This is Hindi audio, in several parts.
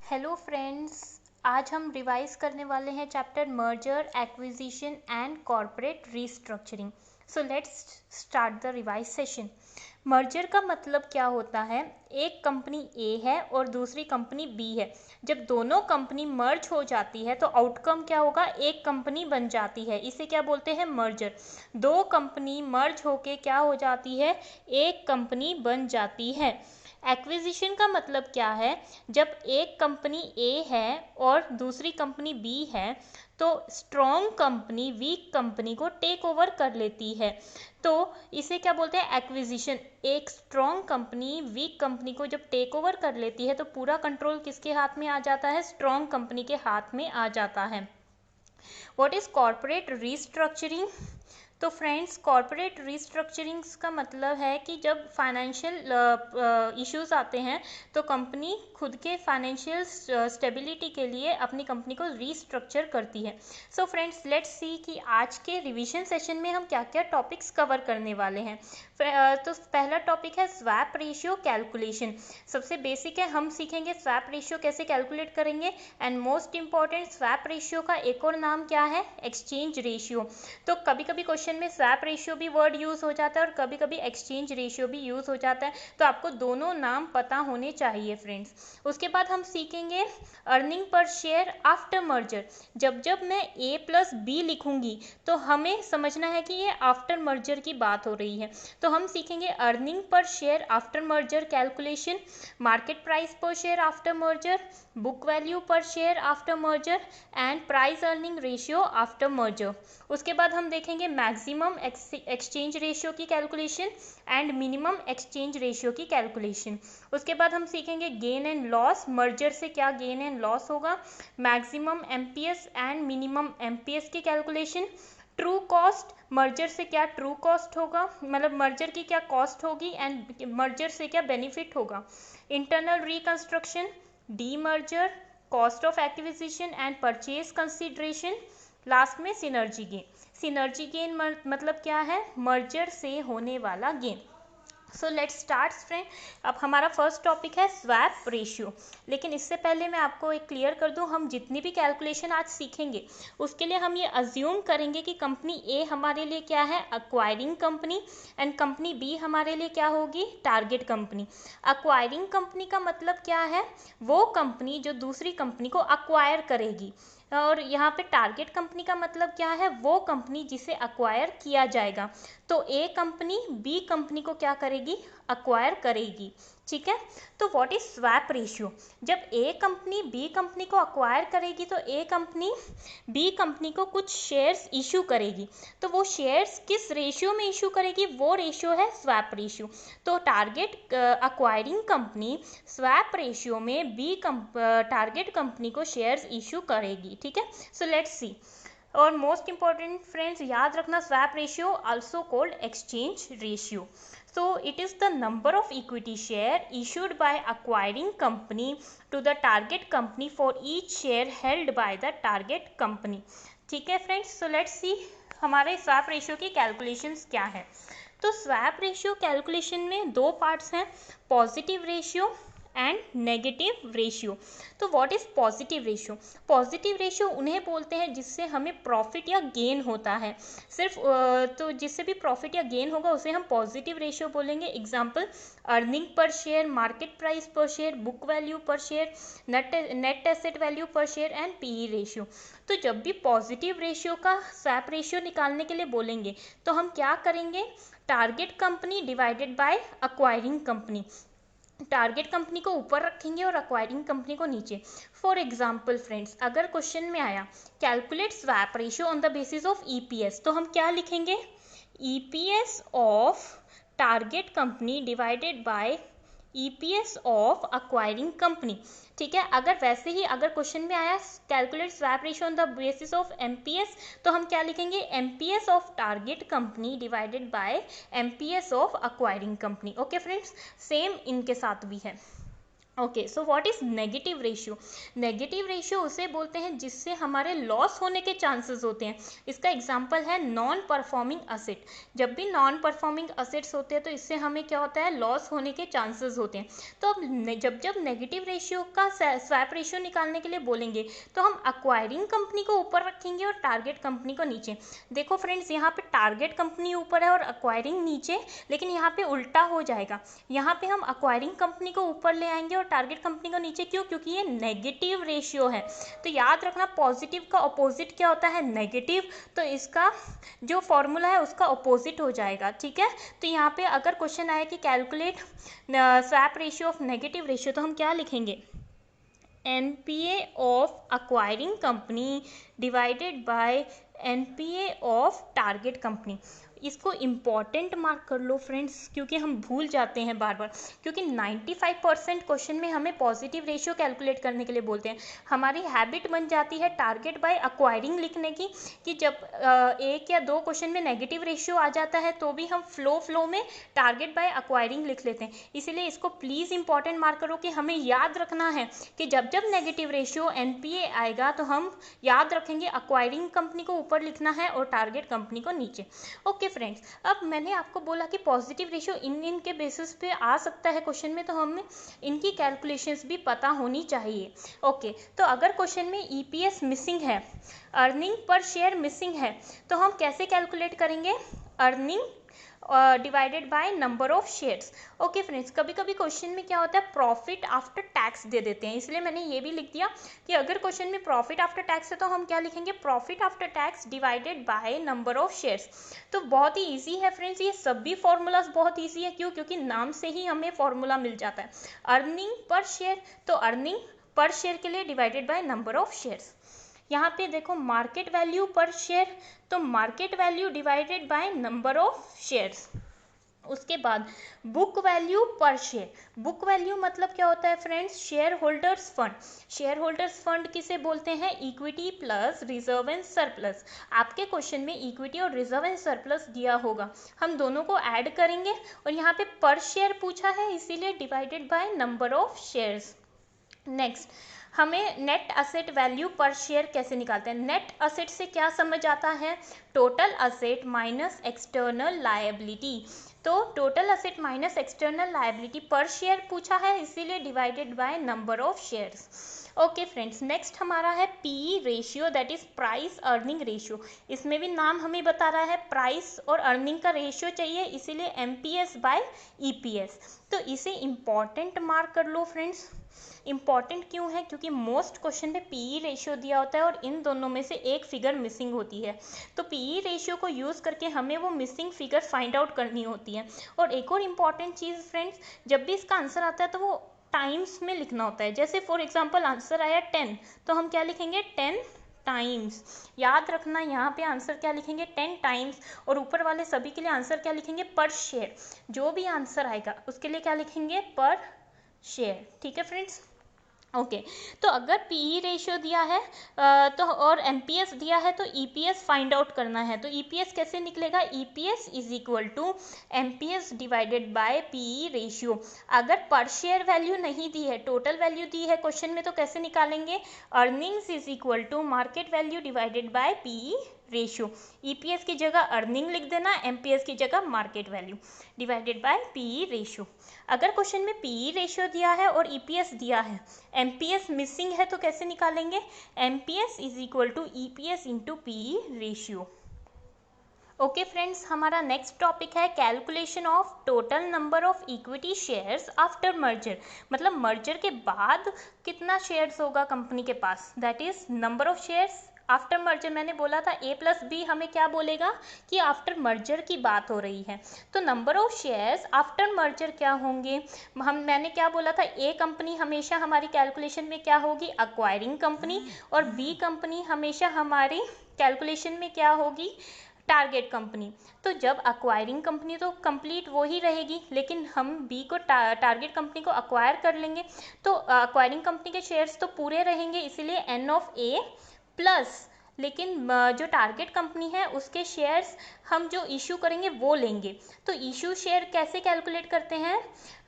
हेलो फ्रेंड्स, आज हम रिवाइज करने वाले हैं chapter merger acquisition and corporate restructuring. So let's start the revise session. Merger का मतलब क्या होता है? एक कंपनी ए है और दूसरी कंपनी बी है। जब दोनों कंपनी मर्ज हो जाती है तो आउटकम क्या होगा? एक कंपनी बन जाती है। इसे क्या बोलते हैं? मर्जर। दो कंपनी मर्ज होके क्या हो जाती है? एक कंपनी बन जाती है। एक्विजिशन का मतलब क्या है? जब एक कंपनी ए है और दूसरी कंपनी बी है तो स्ट्रॉन्ग कंपनी वीक कंपनी को टेक ओवर कर लेती है, तो इसे क्या बोलते हैं? एक्विजिशन। एक स्ट्रॉन्ग कंपनी वीक कंपनी को जब टेक ओवर कर लेती है तो पूरा कंट्रोल किसके हाथ में आ जाता है? स्ट्रॉन्ग कंपनी के हाथ में आ जाता है। What is corporate restructuring? तो फ्रेंड्स, कॉर्पोरेट रीस्ट्रक्चरिंग का मतलब है कि जब फाइनेंशियल इश्यूज आते हैं तो कंपनी खुद के फाइनेंशियल स्टेबिलिटी के लिए अपनी कंपनी को रीस्ट्रक्चर करती है। सो फ्रेंड्स, लेट्स सी कि आज के रिवीजन सेशन में हम क्या क्या टॉपिक्स कवर करने वाले हैं। तो पहला टॉपिक है स्वैप रेशियो कैलकुलेशन। सबसे बेसिक है, हम सीखेंगे स्वैप रेशियो कैसे कैलकुलेट करेंगे। And most important, swap ratio का एक और नाम क्या है? Exchange ratio. तो कभी कभी क्वेश्चन में स्वैप रेशियो भी वर्ड यूज हो जाता है और कभी कभी एक्सचेंज रेशियो भी यूज हो जाता है, तो आपको दोनों नाम पता होने चाहिए फ्रेंड्स। उसके बाद हम सीखेंगे earning per share after merger. जब जब मैं ए प्लस बी लिखूंगी तो हमें समझना है कि ये आफ्टर मर्जर की बात हो रही है। तो हम सीखेंगे earning per share after merger calculation, market price per share after merger, book value per share after merger and price earning ratio after merger. उसके बाद हम देखेंगे मैक्सिमम एक्सचेंज रेशियो की calculation and minimum exchange ratio की कैलकुलेशन। उसके बाद हम सीखेंगे गेन एंड लॉस, मर्जर से क्या गेन एंड लॉस होगा, maximum MPS and minimum MPS की कैलकुलेशन, ट्रू कॉस्ट, मर्जर से क्या ट्रू कॉस्ट होगा, मतलब मर्जर की क्या कॉस्ट होगी एंड मर्जर से क्या बेनिफिट होगा, internal reconstruction, D merger, cost of acquisition and purchase consideration, last में सिनर्जी गेन। सिनर्जी गेन मतलब क्या है? मर्जर से होने वाला gain. So let's start friend. अब हमारा फर्स्ट टॉपिक है स्वैप रेशियो। लेकिन इससे पहले मैं आपको एक क्लियर कर दूं, हम जितनी भी कैलकुलेशन आज सीखेंगे उसके लिए हम ये अज्यूम करेंगे कि कंपनी ए हमारे लिए क्या है? Acquiring company, and company B हमारे लिए क्या होगी? Target company. अक्वायरिंग कंपनी का मतलब क्या है? वो कंपनी जो दूसरी कंपनी को अक्वायर करेगी। और यहाँ पे टारगेट कंपनी का मतलब क्या है? वो कंपनी जिसे अक्वायर किया जाएगा। तो ए कंपनी बी कंपनी को क्या करेगी? अक्वायर करेगी। ठीक है। तो व्हाट इज स्वैप रेशियो? जब ए कंपनी बी कंपनी को अक्वायर करेगी तो ए कंपनी बी कंपनी को कुछ शेयर्स इशू करेगी। तो वो शेयर्स किस रेशियो में इशू करेगी? वो रेशियो है स्वैप रेशियो। तो target acquiring company swap ratio में बी टारगेट कंपनी को शेयर्स इशू करेगी। ठीक है। सो लेट्स सी। और मोस्ट इंपॉर्टेंट फ्रेंड्स, याद रखना, swap ratio also called exchange ratio. So it is the number of equity share issued by acquiring company to the target company for each share held by the target company. ठीक है फ्रेंड्स, सो लेट्स सी हमारे स्वैप रेशियो की कैलकुलेशंस क्या है। तो स्वैप रेशियो कैलकुलेशन में दो पार्ट्स हैं, positive ratio and negative ratio. तो what is positive ratio? Positive ratio उन्हें बोलते हैं जिससे हमें प्रॉफिट या गेन होता है। सिर्फ तो जिससे भी प्रॉफिट या गेन होगा उसे हम पॉजिटिव रेशियो बोलेंगे। Example, earning per share, market price per share, book value per share, net asset value per share and PE ratio. तो जब भी पॉजिटिव रेशियो का स्वैप रेशियो निकालने के लिए बोलेंगे तो हम क्या करेंगे? Target company divided bye acquiring company. Target company को ऊपर रखेंगे और अक्वायरिंग कंपनी को नीचे। फॉर एग्जाम्पल फ्रेंड्स, अगर क्वेश्चन में आया calculate swap ratio on the basis of EPS, तो हम क्या लिखेंगे? EPS of target company divided by EPS of acquiring company. ठीक है। अगर वैसे ही अगर क्वेश्चन में आया calculate swap ratio on the basis of MPS, तो हम क्या लिखेंगे? MPS of target company divided bye MPS of acquiring company. Okay friends, same इनके साथ भी है। Okay, so what is negative ratio? Negative ratio उसे बोलते हैं जिससे हमारे लॉस होने के चांसेस होते हैं। इसका एग्जांपल है नॉन परफॉर्मिंग असेट। जब भी नॉन परफॉर्मिंग असेट्स होते हैं तो इससे हमें क्या होता है, लॉस होने के चांसेस होते हैं। तो अब जब जब नेगेटिव रेशियो का स्वैप रेशियो निकालने के लिए बोलेंगे तो हम अक्वायरिंग कंपनी को ऊपर रखेंगे और टारगेट कंपनी को नीचे। देखो फ्रेंड्स, यहाँ पे टारगेट कंपनी ऊपर है और अक्वायरिंग नीचे, लेकिन यहाँ पे उल्टा हो जाएगा। यहाँ पे हम अक्वायरिंग कंपनी को ऊपर ले आएंगे और टारगेट कंपनी को नीचे। क्यों? क्योंकि ये नेगेटिव रेशियो है। तो याद रखना, पॉजिटिव का ऑपोजिट क्या होता है, नेगेटिव। तो इसका जो फॉर्मूला है उसका ऑपोजिट हो जाएगा, ठीक है। तो यहाँ पे अगर क्वेश्चन आए कि calculate swap ratio of negative ratio, तो हम क्या लिखेंगे, NPA of acquiring company divided bye NPA of target company. इसको इम्पॉर्टेंट मार्क कर लो फ्रेंड्स, क्योंकि हम भूल जाते हैं बार बार। क्योंकि 95% क्वेश्चन में हमें पॉजिटिव रेशियो कैलकुलेट करने के लिए बोलते हैं। हमारी हैबिट बन जाती है टारगेट बाय अक्वायरिंग लिखने की, कि जब एक या दो क्वेश्चन में नेगेटिव रेशियो आ जाता है तो भी हम फ्लो में टारगेट बाय अक्वायरिंग लिख लेते हैं। इसीलिए इसको प्लीज़ इंपॉर्टेंट मार्क करो कि हमें याद रखना है कि जब जब नेगेटिव रेशियो NPA आएगा तो हम याद रखेंगे अक्वायरिंग कंपनी को ऊपर लिखना है और टारगेट कंपनी को नीचे। ओके फ्रेंड्स, अब मैंने आपको बोला कि पॉजिटिव रेशियो इन के बेसिस पे आ सकता है क्वेश्चन में, तो हमें इनकी कैलकुलेशंस भी पता होनी चाहिए। ओके, तो अगर क्वेश्चन में EPS मिसिंग है, अर्निंग पर शेयर मिसिंग है, तो हम कैसे कैलकुलेट करेंगे, earning divided by number of shares. Okay friends, कभी कभी क्वेश्चन में क्या होता है, प्रॉफिट आफ्टर टैक्स दे देते हैं, इसलिए मैंने ये भी लिख दिया कि अगर क्वेश्चन में प्रॉफिट आफ्टर टैक्स है तो हम क्या लिखेंगे, profit after tax divided by number of shares. तो बहुत ही ईजी है फ्रेंड्स, ये सभी फॉर्मूलाज बहुत ईजी है। क्यों? क्योंकि नाम से ही हमें फॉर्मूला मिल जाता है। अर्निंग पर शेयर, तो अर्निंग पर शेयर के लिए divided by number of shares. यहाँ पे देखो मार्केट वैल्यू पर शेयर, तो market value divided by number of shares. उसके बाद book value per share. Book value मतलब क्या होता है friends, share holders fund. Share holders fund किसे बोलते हैं, equity plus reserve and surplus. आपके क्वेश्चन में इक्विटी और रिजर्व एंड सरप्लस दिया होगा, हम दोनों को ऐड करेंगे और यहाँ पे पर शेयर पूछा है, इसीलिए divided by number of shares. Next, हमें net asset value per share कैसे निकालते हैं। नेट असेट से क्या समझ आता है, total asset minus external liability. तो total asset minus external liability per share पूछा है, इसीलिए divided by number of shares. Okay friends, next हमारा है PE ratio, that is price earning ratio. इसमें भी नाम हमें बता रहा है प्राइस और अर्निंग का रेशियो चाहिए, इसीलिए MPS बाय EPS। तो इसे इम्पॉर्टेंट मार्क कर लो फ्रेंड्स। इंपॉर्टेंट क्यों है, क्योंकि मोस्ट क्वेश्चन में PE रेशियो दिया होता है और इन दोनों में से एक फिगर मिसिंग होती है। तो PE रेशियो को यूज़ करके हमें वो मिसिंग फिगर फाइंड आउट करनी होती है। और एक और इम्पॉर्टेंट चीज़ फ्रेंड्स, जब भी इसका आंसर आता है तो वो टाइम्स में लिखना होता है। जैसे फॉर एग्जाम्पल आंसर आया 10, तो हम क्या लिखेंगे, 10 टाइम्स। याद रखना, यहाँ पे आंसर क्या लिखेंगे, 10 टाइम्स। और ऊपर वाले सभी के लिए आंसर क्या लिखेंगे, पर शेयर। जो भी आंसर आएगा उसके लिए क्या लिखेंगे, पर शेयर। ठीक है फ्रेंड्स। ओके, तो अगर PE रेशियो दिया है तो और MPS दिया है तो EPS फाइंड आउट करना है। तो EPS कैसे निकलेगा, EPS is equal to MPS divided by PE ratio. अगर पर शेयर वैल्यू नहीं दी है, टोटल वैल्यू दी है क्वेश्चन में, तो कैसे निकालेंगे, earnings is equal to market value divided by PE ratio. EPS की जगह अर्निंग लिख देना, MPS की जगह market value divided by PE ratio. अगर क्वेश्चन में PE रेशियो दिया है और EPS दिया है, MPS मिसिंग है, तो कैसे निकालेंगे, MPS is equal to EPS into PE ratio. Okay friends, हमारा नेक्स्ट टॉपिक है calculation of total number of equity shares after merger. मतलब मर्जर के बाद कितना शेयर्स होगा कंपनी के पास, that is number of shares after merger. मैंने बोला था A+B हमें क्या बोलेगा कि आफ्टर मर्जर की बात हो रही है। तो number of shares after merger क्या होंगे, मैंने क्या बोला था, A कंपनी हमेशा हमारी कैलकुलेशन में क्या होगी, अक्वायरिंग कंपनी, और B कंपनी हमेशा हमारी कैलकुलेशन में क्या होगी, टारगेट कंपनी। तो जब अक्वायरिंग कंपनी तो कंप्लीट वो ही रहेगी, लेकिन हम बी को टारगेट कंपनी को अक्वायर कर लेंगे, तो अक्वायरिंग कंपनी के शेयर्स तो पूरे रहेंगे, इसीलिए N ऑफ A प्लस, लेकिन जो टारगेट कंपनी है उसके शेयर्स हम जो इशू करेंगे वो लेंगे। तो इशू शेयर कैसे कैलकुलेट करते हैं,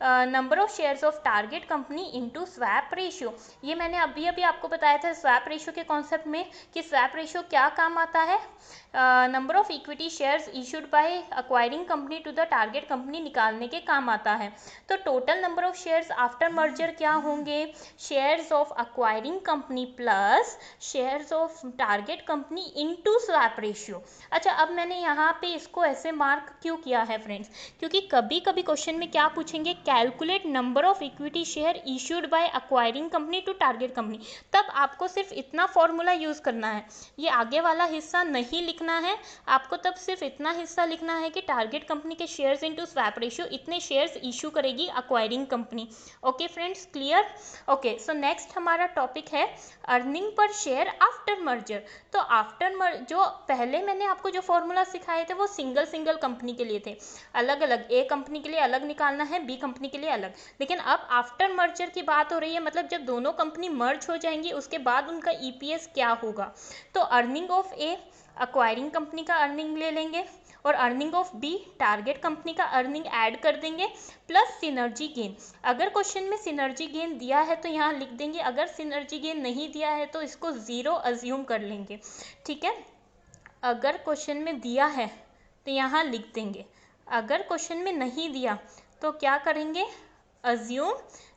number of shares of target company into swap ratio. ये मैंने अभी अभी आपको बताया था स्वैप रेशियो के कॉन्सेप्ट में कि स्वैप रेशियो क्या काम आता है, number of equity shares issued by acquiring company to the target company निकालने के काम आता है। तो total number of shares after merger क्या होंगे, shares of acquiring company plus shares of target company into swap ratio. अच्छा, अब मैंने यहाँ पे इसको ऐसे मार्क क्यों किया है फ्रेंड्स, क्योंकि कभी कभी क्वेश्चन में क्या पूछेंगे, calculate number of equity share issued by acquiring company to target company, तब आपको सिर्फ इतना फॉर्मूला यूज करना है, ये आगे वाला हिस्सा नहीं लिखना है आपको, तब सिर्फ इतना हिस्सा लिखना है कि टारगेट कंपनी के शेयर्स इनटू स्वैप रेशियो, इतने शेयर्स इशू करेगी acquiring company. Okay friends, clear? Okay, so next हमारा टॉपिक है earning per share after merger. तो जो पहले मैंने आपको जो फॉर्मूला सिखाए थे वो सिंगल सिंगल कंपनी के लिए थे, अलग अलग, ए कंपनी के लिए अलग निकालना है, बी कंपनी के लिए अलग, लेकिन अब आफ्टर मर्जर की बात हो रही है, मतलब जब दोनों कंपनी मर्ज हो जाएंगी उसके बाद उनका ईपीएस क्या होगा। तो earning of A acquiring company का अर्निंग ले लेंगे और earning of B target company का अर्निंग ऐड कर देंगे प्लस सिनर्जी गेन। अगर क्वेश्चन में सिनर्जी गेन दिया है तो यहाँ लिख देंगे, अगर सिनर्जी गेन नहीं दिया है तो इसको ज़ीरो अज्यूम कर लेंगे, ठीक है। अगर क्वेश्चन में दिया है तो यहाँ लिख देंगे, अगर क्वेश्चन में नहीं दिया तो क्या करेंगे, अज्यूम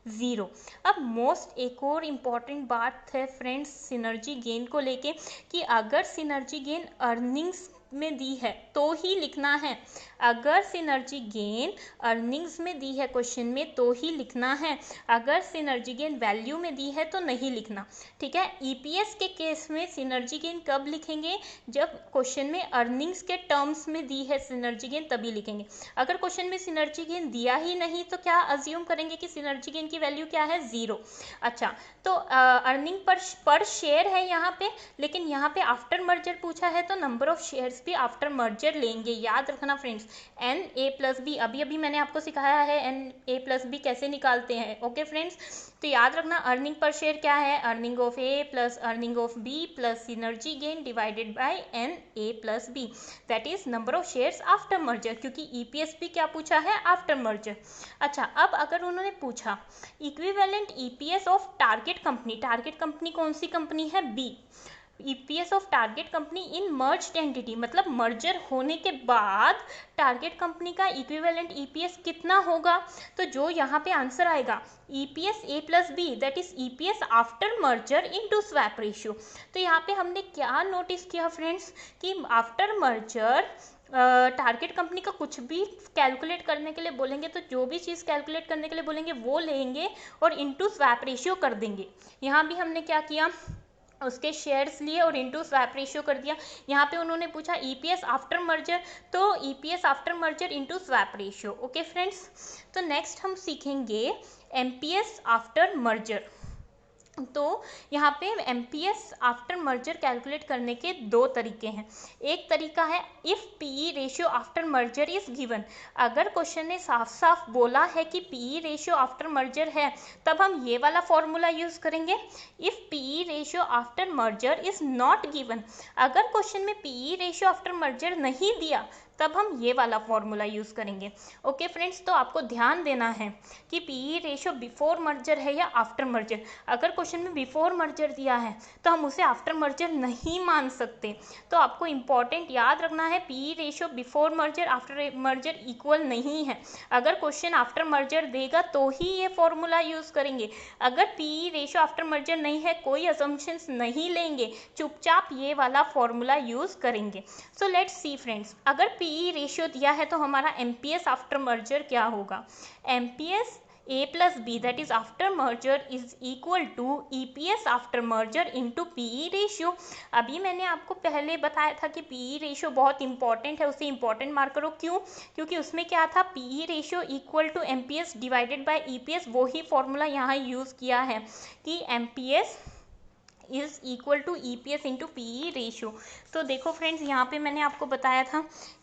ज़ीरो। अब मोस्ट एक और इम्पॉर्टेंट बात है फ्रेंड्स सिनर्जी गेन को लेके, कि अगर सिनर्जी गेन अर्निंग्स में दी है तो ही लिखना है, अगर सिनर्जी गेन अर्निंग्स में दी है क्वेश्चन में तो ही लिखना है, अगर सिनर्जी गेन वैल्यू में दी है तो नहीं लिखना, ठीक है। ईपीएस के केस में सिनर्जी गेन कब लिखेंगे, जब क्वेश्चन में अर्निंग्स के टर्म्स में दी है सिनर्जी गेन तभी लिखेंगे। अगर क्वेश्चन में सिनर्जी गेन दिया ही नहीं तो क्या अज्यूम करेंगे कि सिनर्जी गेन की वैल्यू क्या है, ज़ीरो। अच्छा, तो अर्निंग पर शेयर है यहाँ पे, लेकिन यहाँ पे आफ्टर मर्जर पूछा है तो नंबर ऑफ शेयर्स भी आफ्टर मर्जर लेंगे, याद रखना friends. N A plus B, अभी अभी मैंने आपको सिखाया है एन ए प्लस बी कैसे निकालते हैं, ओके फ्रेंड्स। तो याद रखना अर्निंग पर शेयर क्या है, earning of A plus earning of B plus synergy gain divided by N A plus B, that is number of shares after merger, क्योंकि ईपीएस भी क्या पूछा है, आफ्टर मर्जर। अच्छा, अब अगर उन्होंने पूछा equivalent EPS of target company, target company कौन सी कंपनी है, B, EPS of target company in merged entity, मतलब मर्जर होने के बाद टारगेट कंपनी का इक्विवेलेंट ईपीएस कितना होगा, तो जो यहाँ पे आंसर आएगा EPS A plus B, that is EPS after merger into swap ratio. तो यहाँ पे हमने क्या नोटिस किया फ्रेंड्स, कि आफ्टर मर्जर टारगेट कंपनी का कुछ भी कैलकुलेट करने के लिए बोलेंगे तो जो भी चीज़ कैलकुलेट करने के लिए बोलेंगे वो लेंगे और इनटू स्वैप रेशियो कर देंगे। यहाँ भी हमने क्या किया, उसके शेयर्स लिए और इनटू स्वैप रेशियो कर दिया। यहाँ पे उन्होंने पूछा ईपीएस आफ्टर मर्जर, तो EPS after merger into swap ratio. Okay friends, तो नेक्स्ट हम सीखेंगे एमपीएस आफ्टर मर्जर। तो यहाँ पे एमपीएस आफ्टर मर्जर कैलकुलेट करने के दो तरीके हैं। एक तरीका है if PE ratio after merger is given, अगर क्वेश्चन ने साफ साफ बोला है कि पीई रेशियो आफ्टर मर्जर है तब हम ये वाला फॉर्मूला यूज़ करेंगे। If PE ratio after merger is not given, अगर क्वेश्चन में पीई रेशियो आफ्टर मर्जर नहीं दिया तब हम ये वाला फॉर्मूला यूज़ करेंगे। ओके फ्रेंड्स, तो आपको ध्यान देना है कि पीई रेशियो बिफोर मर्जर है या आफ्टर मर्जर। अगर क्वेश्चन में बिफोर मर्जर दिया है तो हम उसे आफ्टर मर्जर नहीं मान सकते, तो आपको इंपॉर्टेंट याद रखना है PE ratio before merger after merger equal नहीं है। अगर क्वेश्चन आफ्टर मर्जर देगा तो ही ये फॉर्मूला यूज़ करेंगे, अगर पीई रेशियो आफ्टर मर्जर नहीं है कोई असम्पशंस नहीं लेंगे, चुपचाप ये वाला फॉर्मूला यूज़ करेंगे। सो लेट्स सी फ्रेंड्स, अगर पीई रेशियो दिया है तो हमारा एमपीएस आफ्टर मर्जर क्या होगा, MPS A plus B that is after merger is equal to EPS after merger into PE ratio. अभी मैंने आपको पहले बताया था कि पीई रेशियो बहुत इंपॉर्टेंट है, उसे इंपॉर्टेंट मार्क करो। क्यों, क्योंकि उसमें क्या था, PE ratio equal to MPS divided by EPS, वही फॉर्मूला यहाँ यूज़ किया है कि MPS is equal to EPS into PE ratio. तो देखो फ्रेंड्स, यहाँ पे मैंने आपको बताया था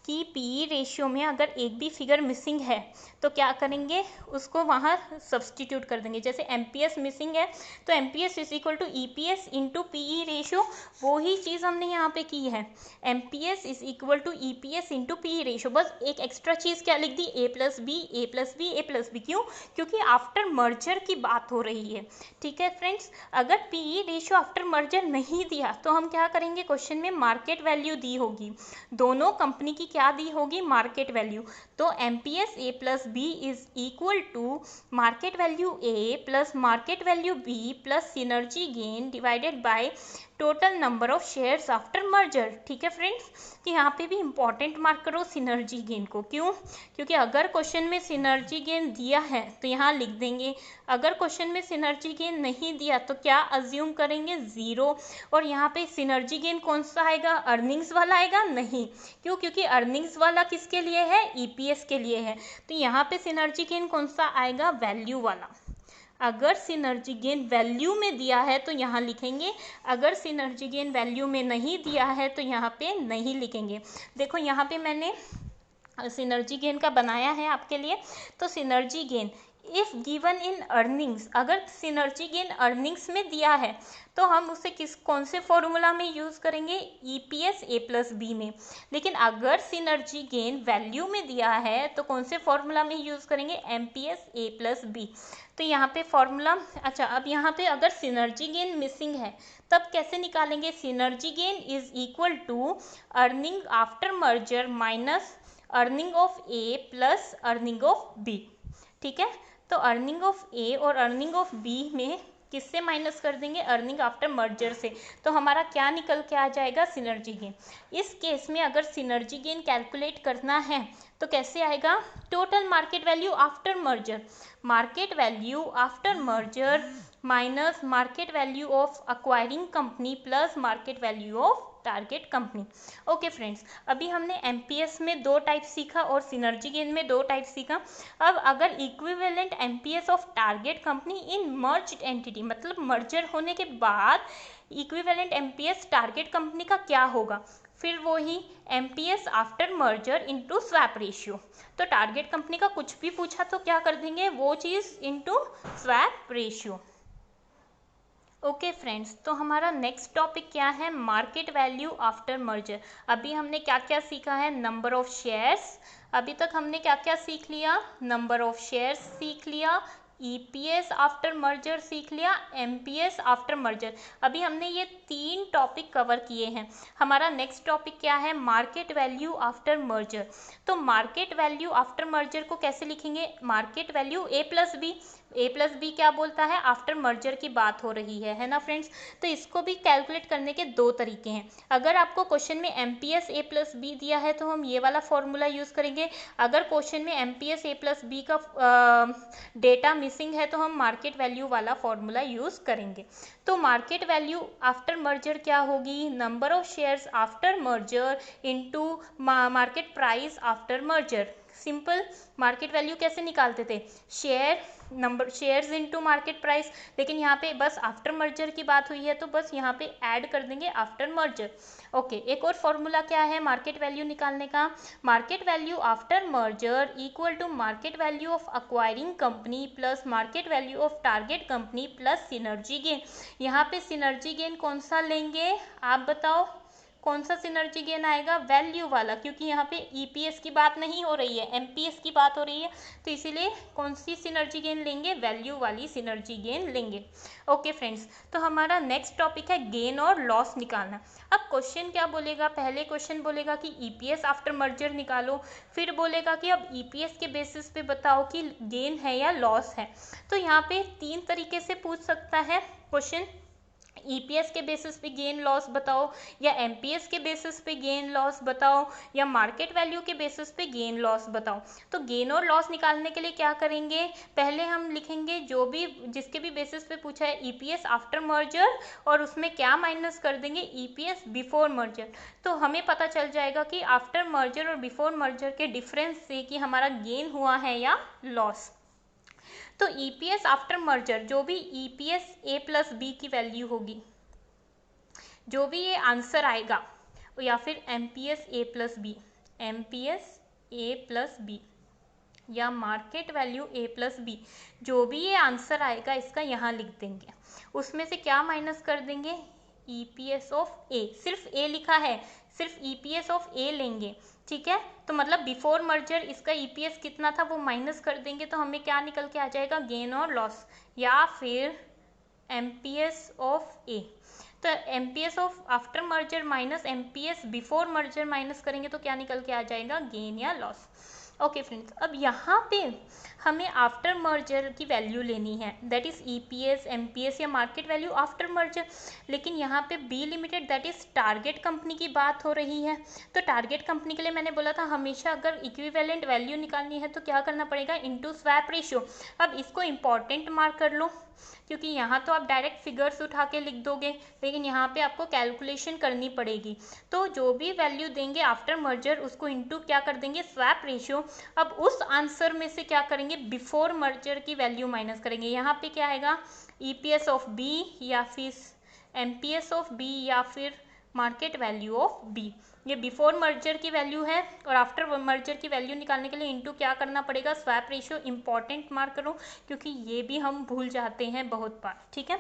कि पीई रेशियो में अगर एक भी फिगर मिसिंग है तो क्या करेंगे, उसको वहाँ सब्सटीट्यूट कर देंगे। जैसे एमपीएस मिसिंग है तो MPS is equal to EPS into PE ratio, वो ही चीज़ हमने यहाँ पे की है। MPS is equal to EPS into PE ratio, बस एक एक्स्ट्रा चीज़ क्या लिख दी, A plus B A plus B A plus B. क्यों? क्योंकि आफ्टर मर्जर की बात हो रही है। ठीक है फ्रेंड्स, अगर पीई रेशियो आफ्टर मर्जर नहीं दिया तो हम क्या करेंगे, क्वेश्चन में मार्केट वैल्यू दी होगी, दोनों कंपनी की क्या दी होगी, मार्केट वैल्यू। तो MPS A plus B is equal to market value A plus market value B plus synergy gain divided by total number of shares after merger. ठीक है फ्रेंड्स, कि यहाँ पे भी इंपॉर्टेंट मार्क करो सिनर्जी गेन को। क्यों? क्योंकि अगर क्वेश्चन में सिनर्जी गेन दिया है तो यहाँ लिख देंगे, अगर क्वेश्चन में सिनर्जी गेन नहीं दिया तो क्या अज्यूम करेंगे, जीरो। और यहाँ पे सिनर्जी गेन कौन सा आएगा, अर्निंग्स वाला आएगा, नहीं। क्यों? क्योंकि अर्निंग्स वाला किसके लिए है, ईपीएस के लिए है। तो यहाँ पे सिनर्जी गेन कौन सा आएगा, वैल्यू वाला। अगर सिनर्जी गेन वैल्यू में दिया है तो यहाँ लिखेंगे, अगर सिनर्जी गेन वैल्यू में नहीं दिया है तो यहाँ पे नहीं लिखेंगे। देखो यहाँ पे मैंने सिनर्जी गेन का बनाया है आपके लिए। तो synergy gain if given in earnings, अगर सिनर्जी गेन अर्निंग्स में दिया है तो हम उसे कौन से फॉर्मूला में यूज़ करेंगे, ईपीएस ए प्लस बी में। लेकिन अगर सिनर्जी गेन वैल्यू में दिया है तो कौन से फॉर्मूला में यूज़ करेंगे, एमपीएस ए प्लस बी। तो यहाँ पे फॉर्मूला, अच्छा अब यहाँ पे अगर सिनर्जी गेन मिसिंग है तब कैसे निकालेंगे, synergy gain is equal to earning after merger minus earning of A plus earning of B. ठीक है, तो अर्निंग ऑफ ए और अर्निंग ऑफ बी में किससे माइनस कर देंगे, अर्निंग आफ्टर मर्जर से। तो हमारा क्या निकल के आ जाएगा, सिनर्जी गेन। इस केस में अगर सिनर्जी गेन कैलकुलेट करना है तो कैसे आएगा, total market value after merger, market value after merger minus market value of acquiring company plus market value of target company. Okay friends, अभी हमने एमपीएस में 2 टाइप सीखा और सिनर्जी गेन में 2 टाइप सीखा। अब अगर equivalent MPS of target company in merged entity, मतलब मर्जर होने के बाद इक्विवेलेंट एमपीएस टारगेट कंपनी का क्या होगा, फिर वही MPS after merger into swap ratio. तो टारगेट कंपनी का कुछ भी पूछा तो क्या कर देंगे, वो चीज़ into swap ratio. Okay friends, तो हमारा नेक्स्ट टॉपिक क्या है, मार्केट वैल्यू आफ्टर मर्जर। अभी हमने क्या क्या सीखा है, नंबर ऑफ शेयर्स, अभी तक हमने क्या क्या सीख लिया, नंबर ऑफ शेयर्स सीख लिया, ईपीएस आफ्टर मर्जर सीख लिया, एमपीएस आफ्टर मर्जर। अभी हमने ये 3 टॉपिक कवर किए हैं। हमारा नेक्स्ट टॉपिक क्या है, मार्केट वैल्यू आफ्टर मर्जर। तो मार्केट वैल्यू आफ्टर मर्जर को कैसे लिखेंगे, market value A plus B, A plus B क्या बोलता है, आफ्टर मर्जर की बात हो रही है ना फ्रेंड्स। तो इसको भी कैलकुलेट करने के 2 तरीके हैं। अगर आपको क्वेश्चन में एमपीएस ए प्लस बी दिया है तो हम ये वाला फॉर्मूला यूज़ करेंगे। अगर क्वेश्चन में एमपीएस ए प्लस बी का डेटा मिसिंग है तो हम मार्केट वैल्यू वाला फॉर्मूला यूज़ करेंगे। तो मार्केट वैल्यू आफ्टर मर्जर क्या होगी, number of shares after merger into market price after merger. Simple, market value कैसे निकालते थे, share number shares into market price, लेकिन यहाँ पे बस आफ्टर मर्जर की बात हुई है तो बस यहाँ पे ऐड कर देंगे आफ्टर मर्जर। ओके, एक और फॉर्मूला क्या है मार्केट वैल्यू निकालने का, market value after merger equal to market value of acquiring company plus market value of target company plus synergy gain. यहाँ पे सिनर्जी गेन कौन सा लेंगे, आप बताओ कौन सा सिनर्जी गेन आएगा, वैल्यू वाला, क्योंकि यहाँ पे ईपीएस की बात नहीं हो रही है, एमपीएस की बात हो रही है। तो इसीलिए कौन सी सिनर्जी गेन लेंगे, वैल्यू वाली सिनर्जी गेन लेंगे। ओके फ्रेंड्स, तो हमारा नेक्स्ट टॉपिक है गेन और लॉस निकालना। अब क्वेश्चन क्या बोलेगा, पहले क्वेश्चन बोलेगा कि ईपीएस आफ्टर मर्जर निकालो, फिर बोलेगा कि अब ईपीएस के बेसिस पे बताओ कि गेन है या लॉस है। तो यहाँ पे 3 तरीके से पूछ सकता है क्वेश्चन, ईपीएस के बेसिस पे गेन लॉस बताओ, या एमपीएस के बेसिस पे गेन लॉस बताओ, या मार्केट वैल्यू के बेसिस पे गेन लॉस बताओ। तो गेन और लॉस निकालने के लिए क्या करेंगे, पहले हम लिखेंगे जो भी जिसके भी बेसिस पे पूछा है ईपीएस आफ्टर मर्जर, और उसमें क्या माइनस कर देंगे, ईपीएस बिफोर मर्जर। तो हमें पता चल जाएगा कि आफ्टर मर्जर और बिफोर मर्जर के डिफरेंस से कि हमारा गेन हुआ है या लॉस। तो ईपीएस आफ्टर मर्जर, जो भी ईपीएस ए प्लस बी की वैल्यू होगी, जो भी ये आंसर आएगा, या फिर MPS A plus B, MPS A plus B या market value A plus B, जो भी ये आंसर आएगा इसका यहाँ लिख देंगे। उसमें से क्या माइनस कर देंगे, EPS ऑफ A, सिर्फ A लिखा है, सिर्फ EPS ऑफ A लेंगे, ठीक है। तो मतलब बिफोर मर्जर इसका EPS कितना था वो माइनस कर देंगे, तो हमें क्या निकल के आ जाएगा, गेन और लॉस, या फिर MPS ऑफ A। तो MPS of after merger minus MPS before merger minus करेंगे तो क्या निकल के आ जाएगा, गेन या लॉस। ओके फ्रेंड्स, अब यहाँ पे हमें आफ्टर मर्जर की वैल्यू लेनी है, दैट इज EPS, MPS या मार्केट वैल्यू आफ्टर मर्जर। लेकिन यहाँ पे B limited that is target company की बात हो रही है। तो टारगेट कंपनी के लिए मैंने बोला था हमेशा अगर इक्विवेलेंट वैल्यू निकालनी है तो क्या करना पड़ेगा, इनटू स्वैप रेशियो। अब इसको इंपॉर्टेंट मार्क कर लो, क्योंकि यहाँ तो आप डायरेक्ट फिगर्स उठा के लिख दोगे, लेकिन यहाँ पे आपको कैलकुलेशन करनी पड़ेगी। तो जो भी वैल्यू देंगे आफ्टर मर्जर उसको इनटू क्या कर देंगे, स्वैप रेशियो। अब उस आंसर में से क्या करेंगे, बिफोर मर्जर की वैल्यू माइनस करेंगे। यहाँ पे क्या आएगा, EPS ऑफ B या फिर MPS ऑफ B या फिर मार्केट वैल्यू ऑफ B। ये बिफोर मर्जर की वैल्यू है और आफ्टर मर्जर की वैल्यू निकालने के लिए इनटू क्या करना पड़ेगा, स्वैप रेशियो। इंपॉर्टेंट मार्क करो क्योंकि ये भी हम भूल जाते हैं बहुत बार, ठीक है।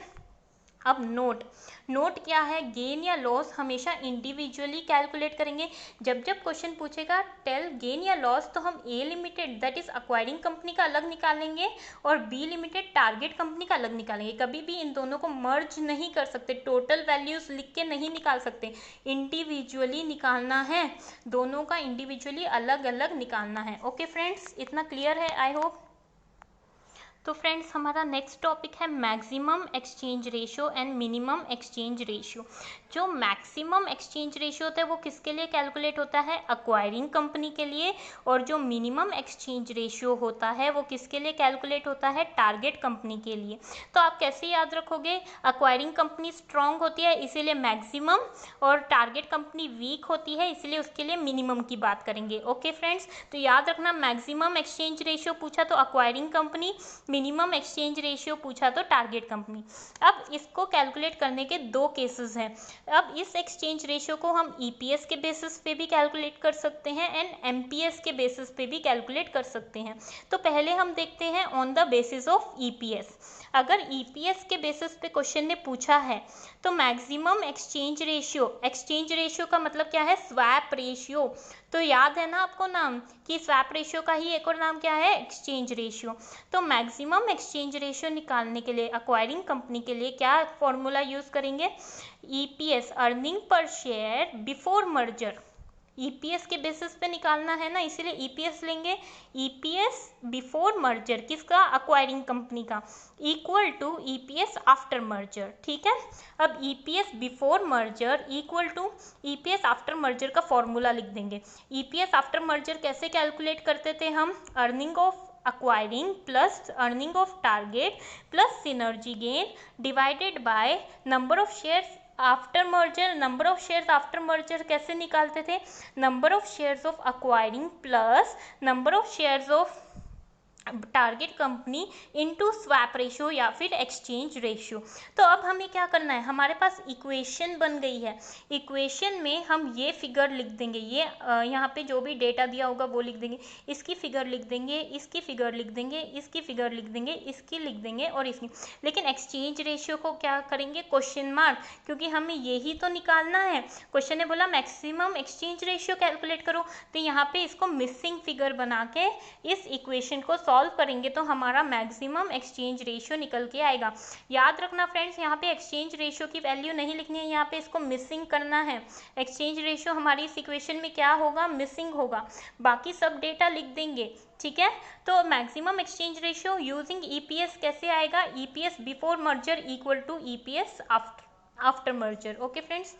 अब नोट क्या है, गेन या लॉस हमेशा इंडिविजुअली कैलकुलेट करेंगे। जब जब क्वेश्चन पूछेगा टेल गेन या लॉस तो हम A limited that is acquiring company का अलग निकालेंगे और B लिमिटेड टारगेट कंपनी का अलग निकालेंगे। कभी भी इन दोनों को मर्ज नहीं कर सकते, टोटल वैल्यूज लिख के नहीं निकाल सकते, इंडिविजुअली निकालना है, दोनों का इंडिविजुअली अलग अलग निकालना है। ओके फ्रेंड्स, इतना क्लियर है आई होप। तो फ्रेंड्स हमारा नेक्स्ट टॉपिक है maximum exchange ratio and minimum exchange ratio. जो मैक्सिमम एक्सचेंज रेशियो होता है वो किसके लिए कैलकुलेट होता है, अक्वायरिंग कंपनी के लिए, और जो मिनिमम एक्सचेंज रेशियो होता है वो किसके लिए कैलकुलेट होता है, टारगेट कंपनी के लिए। तो आप कैसे याद रखोगे, अक्वायरिंग कंपनी स्ट्रांग होती है इसीलिए मैक्सिमम, और टारगेट कंपनी वीक होती है इसलिए उसके लिए मिनिमम की बात करेंगे। ओके फ्रेंड्स, तो याद रखना मैक्सिमम एक्सचेंज रेशियो पूछा तो acquiring company, minimum exchange ratio पूछा तो टारगेट कंपनी। अब इसको कैलकुलेट करने के दो केसेस हैं। अब इस एक्सचेंज रेशियो को हम EPS के बेसिस पे भी कैलकुलेट कर सकते हैं एंड MPS के बेसिस पे भी कैलकुलेट कर सकते हैं। तो पहले हम देखते हैं on the basis of EPS। अगर EPS के बेसिस पे क्वेश्चन ने पूछा है तो मैक्सिमम एक्सचेंज रेशियो का मतलब क्या है, स्वैप रेशियो। तो याद है ना आपको नाम कि स्वैप रेशियो का ही एक और नाम क्या है, एक्सचेंज रेशियो। तो मैक्सिमम एक्सचेंज रेशियो निकालने के लिए अक्वायरिंग कंपनी के लिए क्या फॉर्मूला यूज करेंगे, EPS earning per share before merger. EPS के बेसिस पे निकालना है ना, इसीलिए EPS लेंगे। EPS बिफोर मर्जर किसका, अक्वायरिंग कंपनी का, equal to EPS after merger, ठीक है। अब EPS before merger equal to EPS after merger का फॉर्मूला लिख देंगे। EPS आफ्टर मर्जर कैसे कैलकुलेट करते थे हम, earning of acquiring plus earning of target plus synergy gain divided by number of shares after merger. Number of shares after merger कैसे निकालते थे, number of shares of acquiring plus number of shares of target company into swap ratio या फिर एक्सचेंज रेशियो। तो अब हमें क्या करना है, हमारे पास इक्वेशन बन गई है, इक्वेशन में हम ये फिगर लिख देंगे, ये यहाँ पे जो भी डेटा दिया होगा वो लिख देंगे, इसकी फिगर लिख देंगे, इसकी फिगर लिख देंगे, इसकी फिगर लिख देंगे, इसकी लिख देंगे और इसकी। लेकिन एक्सचेंज रेशियो को क्या करेंगे, क्वेश्चन मार्क, क्योंकि हमें यही तो निकालना है। क्वेश्चन ने बोला मैक्सिमम एक्सचेंज रेशियो कैलकुलेट करो, तो यहाँ पे इसको मिसिंग फिगर बना के इस इक्वेशन को सॉल्व करेंगे तो हमारा मैक्सिमम एक्सचेंज रेशियो निकल के आएगा। याद रखना फ्रेंड्स, यहाँ पे एक्सचेंज रेशियो की वैल्यू नहीं लिखनी है, यहाँ पे इसको मिसिंग करना है। एक्सचेंज रेशियो हमारी इस इक्वेशन में क्या होगा, मिसिंग होगा, बाकी सब डेटा लिख देंगे, ठीक है। तो maximum exchange ratio using EPS कैसे आएगा, EPS before merger equal to EPS after merger. Okay friends,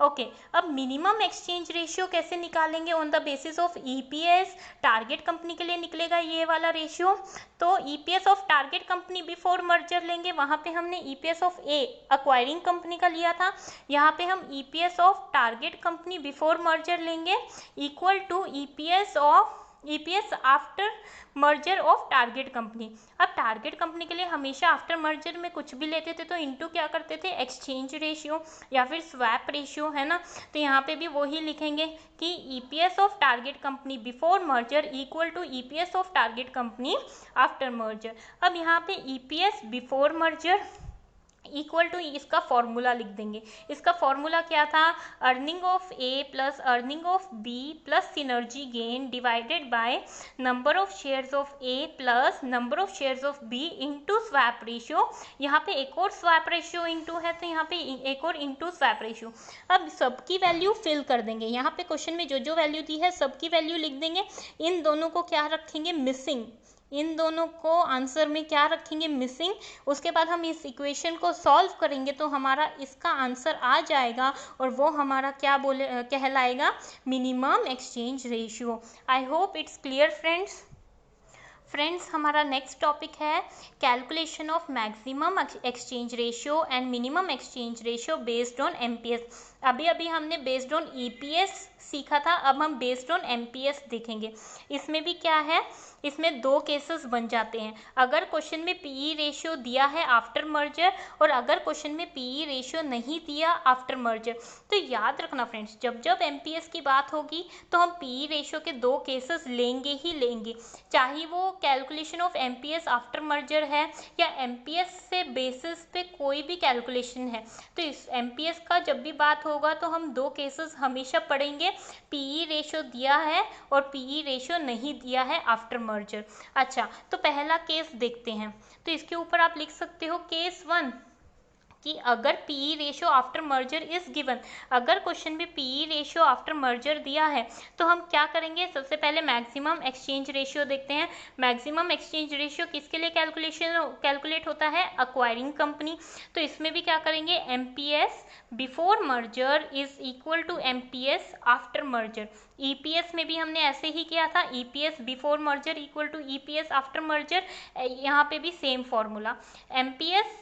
okay. अब मिनिमम एक्सचेंज रेशियो कैसे निकालेंगे, on the basis of EPS। Target company के लिए निकलेगा ये वाला रेशियो, तो EPS of target company before merger लेंगे, वहाँ पे हमने EPS of A acquiring company का लिया था, यहाँ पे हम EPS of target company before merger लेंगे equal to EPS of EPS after merger of target company. अब टारगेट कंपनी के लिए हमेशा आफ्टर मर्जर में कुछ भी लेते थे तो इनटू क्या करते थे, एक्सचेंज रेशियो या फिर स्वैप रेशियो, है ना। तो यहाँ पे भी वही लिखेंगे कि EPS of target company before merger equal to EPS of target company after merger. अब यहाँ पे EPS before merger equal to इसका फॉर्मूला लिख देंगे। इसका फॉर्मूला क्या था, earning of A plus earning of B plus synergy gain divided by number of shares of A plus number of shares of B into swap ratio. यहाँ पे एक और स्वैप रेशियो इनटू है तो यहाँ पे एक और इनटू स्वैप रेशियो। अब सबकी वैल्यू फिल कर देंगे। यहाँ पे क्वेश्चन में जो जो वैल्यू दी है सबकी वैल्यू लिख देंगे। इन दोनों को क्या रखेंगे, मिसिंग। इन दोनों को आंसर में क्या रखेंगे, मिसिंग। उसके बाद हम इस इक्वेशन को सॉल्व करेंगे तो हमारा इसका आंसर आ जाएगा और वो हमारा क्या कहलाएगा, minimum exchange ratio. I hope it's clear friends, हमारा नेक्स्ट टॉपिक है calculation of maximum exchange ratio and minimum exchange ratio based on MPS. अभी अभी हमने बेस्ड ऑन ईपीएस सीखा था, अब हम बेस्ड ऑन एमपीएस देखेंगे। इसमें भी क्या है, इसमें दो केसेस बन जाते हैं। अगर क्वेश्चन में पीई रेशियो दिया है आफ्टर मर्जर और अगर क्वेश्चन में पीई रेशियो नहीं दिया आफ्टर मर्जर, तो याद रखना फ्रेंड्स, जब जब एमपीएस की बात होगी तो हम पीई रेशियो के दो केसेस लेंगे ही लेंगे, चाहे वो calculation of MPS after merger है या एमपीएस से बेसिस पे कोई भी कैलकुलेशन है। तो इस एमपीएस का जब भी बात होगा तो हम दो केसेस हमेशा पढ़ेंगे, पीई रेशियो दिया है और पीई रेशियो नहीं दिया है आफ्टर मर्जर। अच्छा, तो पहला केस देखते हैं। तो इसके ऊपर आप लिख सकते हो केस 1 कि अगर PE ratio after merger is given, अगर क्वेश्चन में पीई रेशियो आफ्टर मर्जर दिया है तो हम क्या करेंगे, सबसे पहले मैक्सिमम एक्सचेंज रेशियो देखते हैं। मैक्सिमम एक्सचेंज रेशियो किसके लिए कैलकुलेट होता है, अक्वायरिंग कंपनी। तो इसमें भी क्या करेंगे, MPS before merger is equal to MPS after merger. EPS में भी हमने ऐसे ही किया था, EPS before merger equal to EPS after merger. यहाँ पे भी same formula, MPS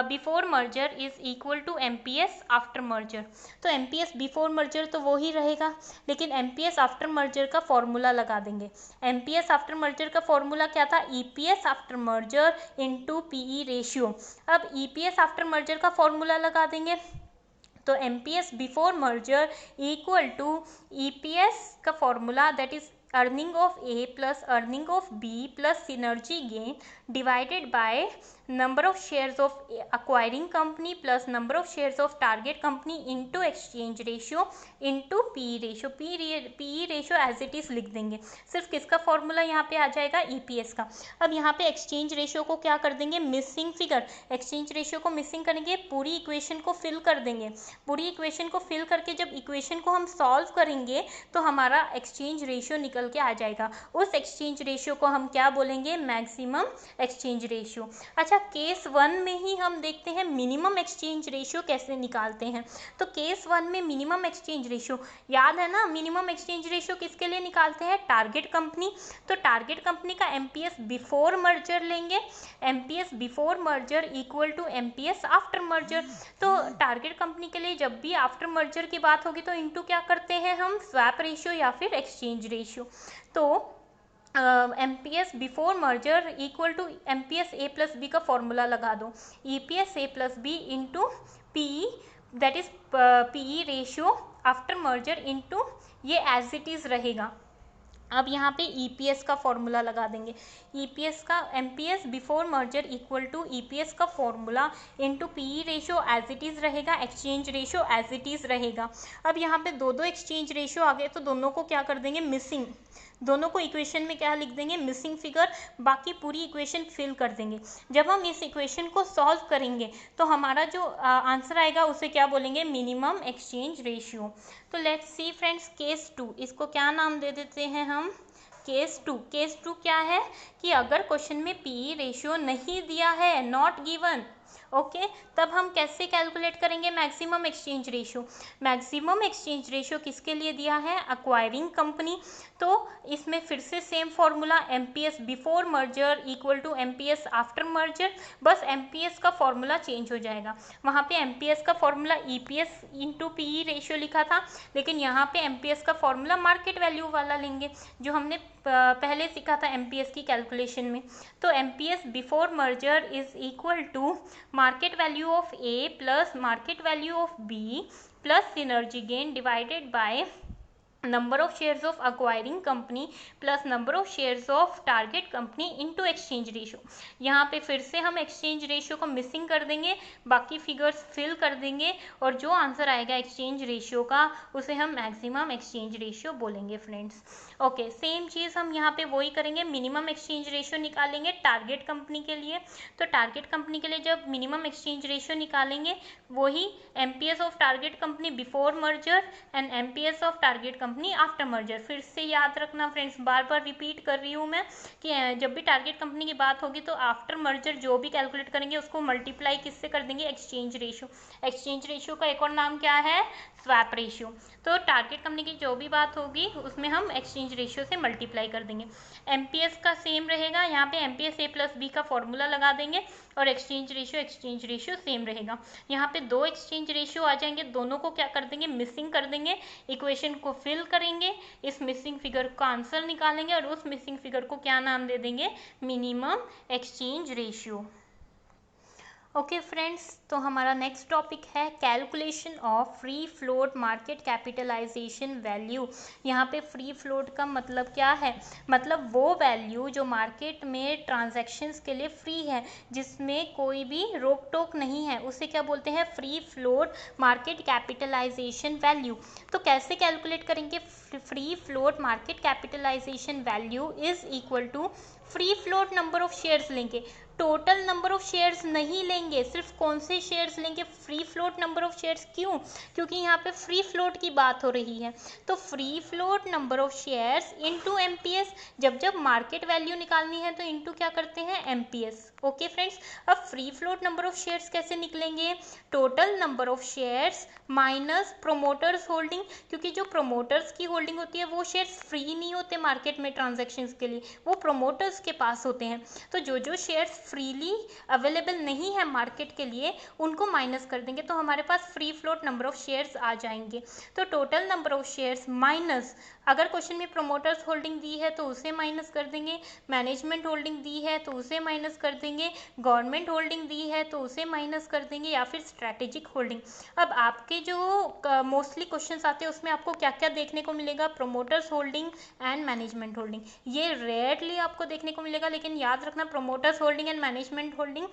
before merger is equal to MPS after merger. तो एमपीएस बिफोर मर्जर तो वो ही रहेगा, लेकिन एमपीएस आफ्टर मर्जर का फॉर्मूला लगा देंगे। एमपीएस आफ्टर मर्जर का फॉर्मूला क्या था, EPS after merger into PE ratio. अब ईपीएस आफ्टर मर्जर का फॉर्मूला लगा देंगे तो MPS before merger equal to EPS का formula that is earning of A plus earning of B plus synergy gain divided by number of shares of acquiring company plus number of shares of target company into exchange ratio into PE ratio। PE ratio as it is लिख देंगे। सिर्फ किसका फॉर्मूला यहाँ पे आ जाएगा, EPS का। अब यहाँ पे एक्सचेंज रेशियो को क्या कर देंगे, मिसिंग फिगर। एक्सचेंज रेशियो को मिसिंग करेंगे, पूरी इक्वेशन को फिल कर देंगे। पूरी इक्वेशन को फिल करके जब इक्वेशन को हम सॉल्व करेंगे तो हमारा एक्सचेंज रेशियो निकल के आ जाएगा। उस एक्सचेंज रेशियो को हम क्या बोलेंगे, मैक्सिमम एक्सचेंज रेशियो। अच्छा, केस 1 में ही हम देखते हैं मिनिमम एक्सचेंज रेशियो कैसे निकालते हैं। तो केस 1 में मिनिमम एक्सचेंज रेशियो याद है ना, मिनिमम एक्सचेंज रेशियो किसके लिए निकालते हैं, टारगेट कंपनी। तो टारगेट कंपनी का एमपीएस बिफोर मर्जर लेंगे, MPS before merger equal to MPS after merger. तो टारगेट कंपनी के लिए जब भी आफ्टर मर्जर की बात होगी तो इनटू क्या करते हैं हम, स्वैप रेशियो या फिर एक्सचेंज रेशियो। तो MPS before merger equal to MPS A plus B का फॉर्मूला लगा दो, EPS A plus B into PE that is PE ratio after merger into ये एज इट इज रहेगा। अब यहाँ पे ईपीएस का फॉर्मूला लगा देंगे, ईपीएस का MPS before merger equal to EPS का formula into PE ratio as it is रहेगा, exchange ratio as it is रहेगा। अब यहाँ पे दो एक्सचेंज रेशियो आ गए तो दोनों को क्या कर देंगे, मिसिंग। दोनों को इक्वेशन में क्या लिख देंगे, मिसिंग फिगर। बाकी पूरी इक्वेशन फिल कर देंगे। जब हम इस इक्वेशन को सॉल्व करेंगे तो हमारा जो आंसर आएगा उसे क्या बोलेंगे, मिनिमम एक्सचेंज रेशियो। तो लेट्स सी फ्रेंड्स केस 2, इसको क्या नाम दे देते हैं हम, केस 2। केस 2 क्या है कि अगर क्वेश्चन में पीई रेशियो नहीं दिया है, नॉट गिवन, ओके, तब हम कैसे कैलकुलेट करेंगे maximum exchange ratio? Maximum exchange ratio किसके लिए दिया है? Acquiring company. तो इसमें फिर से same formula, MPS before merger equal to MPS after merger, बस एमपीएस का फॉर्मूला चेंज हो जाएगा। वहाँ पे एमपीएस का formula EPS into PE ratio लिखा था, लेकिन यहाँ पे एमपीएस का फॉर्मूला मार्केट वैल्यू वाला लेंगे, जो हमने पहले सीखा था एमपीएस की कैलकुलेशन में। तो MPS before merger is equal to market value of A plus market value of B plus synergy gain divided by number of shares of acquiring company plus number of shares of target company into exchange ratio. यहाँ पे फिर से हम एक्सचेंज रेशियो को मिसिंग कर देंगे, बाकी फिगर्स फिल कर देंगे, और जो आंसर आएगा एक्सचेंज रेशियो का उसे हम मैक्सिमम एक्सचेंज रेशियो बोलेंगे फ्रेंड्स। ओके, सेम चीज़ हम यहाँ पे वही करेंगे, मिनिमम एक्सचेंज रेशियो निकालेंगे टारगेट कंपनी के लिए। तो टारगेट कंपनी के लिए जब मिनिमम एक्सचेंज रेशियो निकालेंगे, वही MPS of target company before merger and MPS of target company after merger. फिर से याद रखना फ्रेंड्स, बार बार रिपीट कर रही हूँ मैं कि जब भी टारगेट कंपनी की बात होगी तो आफ्टर मर्जर जो भी कैलकुलेट करेंगे उसको मल्टीप्लाई किससे कर देंगे? Exchange ratio. एक्सचेंज रेशियो का एक और नाम क्या है? Swap ratio. तो टारगेट कंपनी की जो भी बात होगी उसमें हम एक्सचेंज रेशियो से मल्टीप्लाई कर देंगे। एमपीएस का सेम रहेगा, यहाँ पे एमपीएस ए प्लस बी का फॉर्मूला लगा देंगे, और एक्सचेंज रेशियो सेम रहेगा। यहाँ पे दो एक्सचेंज रेशियो आ जाएंगे, दोनों को क्या कर देंगे? मिसिंग कर देंगे, इक्वेशन को फिल करेंगे, इस मिसिंग फिगर का आंसर निकालेंगे, और उस मिसिंग फिगर को क्या नाम दे देंगे? Minimum exchange ratio. Okay friends, तो हमारा नेक्स्ट टॉपिक है calculation of free float market capitalization value. यहाँ पे फ्री फ्लोट का मतलब क्या है? मतलब वो वैल्यू जो मार्केट में ट्रांजैक्शंस के लिए फ्री है, जिसमें कोई भी रोक टोक नहीं है, उसे क्या बोलते हैं? Free float market capitalization value. तो कैसे कैलकुलेट करेंगे? Free float market capitalization value is equal to free float number of shares लेंगे, टोटल नंबर ऑफ शेयर्स नहीं लेंगे। सिर्फ कौन से शेयर्स लेंगे? Free float number of shares. क्यों? क्योंकि यहाँ पे फ्री फ्लोट की बात हो रही है। तो free float number of shares into MPS, जब जब मार्केट वैल्यू निकालनी है तो इनटू क्या करते हैं? एमपीएस। ओके फ्रेंड्स, अब free float number of shares कैसे निकलेंगे? Total number of shares minus promoters holding, क्योंकि जो प्रोमोटर्स की होल्डिंग होती है वो शेयर्स फ्री नहीं होते मार्केट में ट्रांजेक्शन्स के लिए, वो प्रोमोटर्स के पास होते हैं। तो जो जो शेयर्स फ्रीली अवेलेबल नहीं है मार्केट के लिए उनको माइनस कर देंगे, तो हमारे पास free float number of shares आ जाएंगे। तो total number of shares minus, अगर क्वेश्चन में प्रोमोटर्स होल्डिंग दी है तो उसे माइनस कर देंगे, मैनेजमेंट होल्डिंग दी है तो उसे माइनस कर देंगे, गवर्नमेंट होल्डिंग दी है तो उसे माइनस कर देंगे, या फिर स्ट्रैटेजिक होल्डिंग। अब आपके जो मोस्टली क्वेश्चंस आते हैं उसमें आपको क्या क्या देखने को मिलेगा? Promoters holding and management holding. ये रेयरली आपको देखने को मिलेगा, लेकिन याद रखना promoters holding and management holding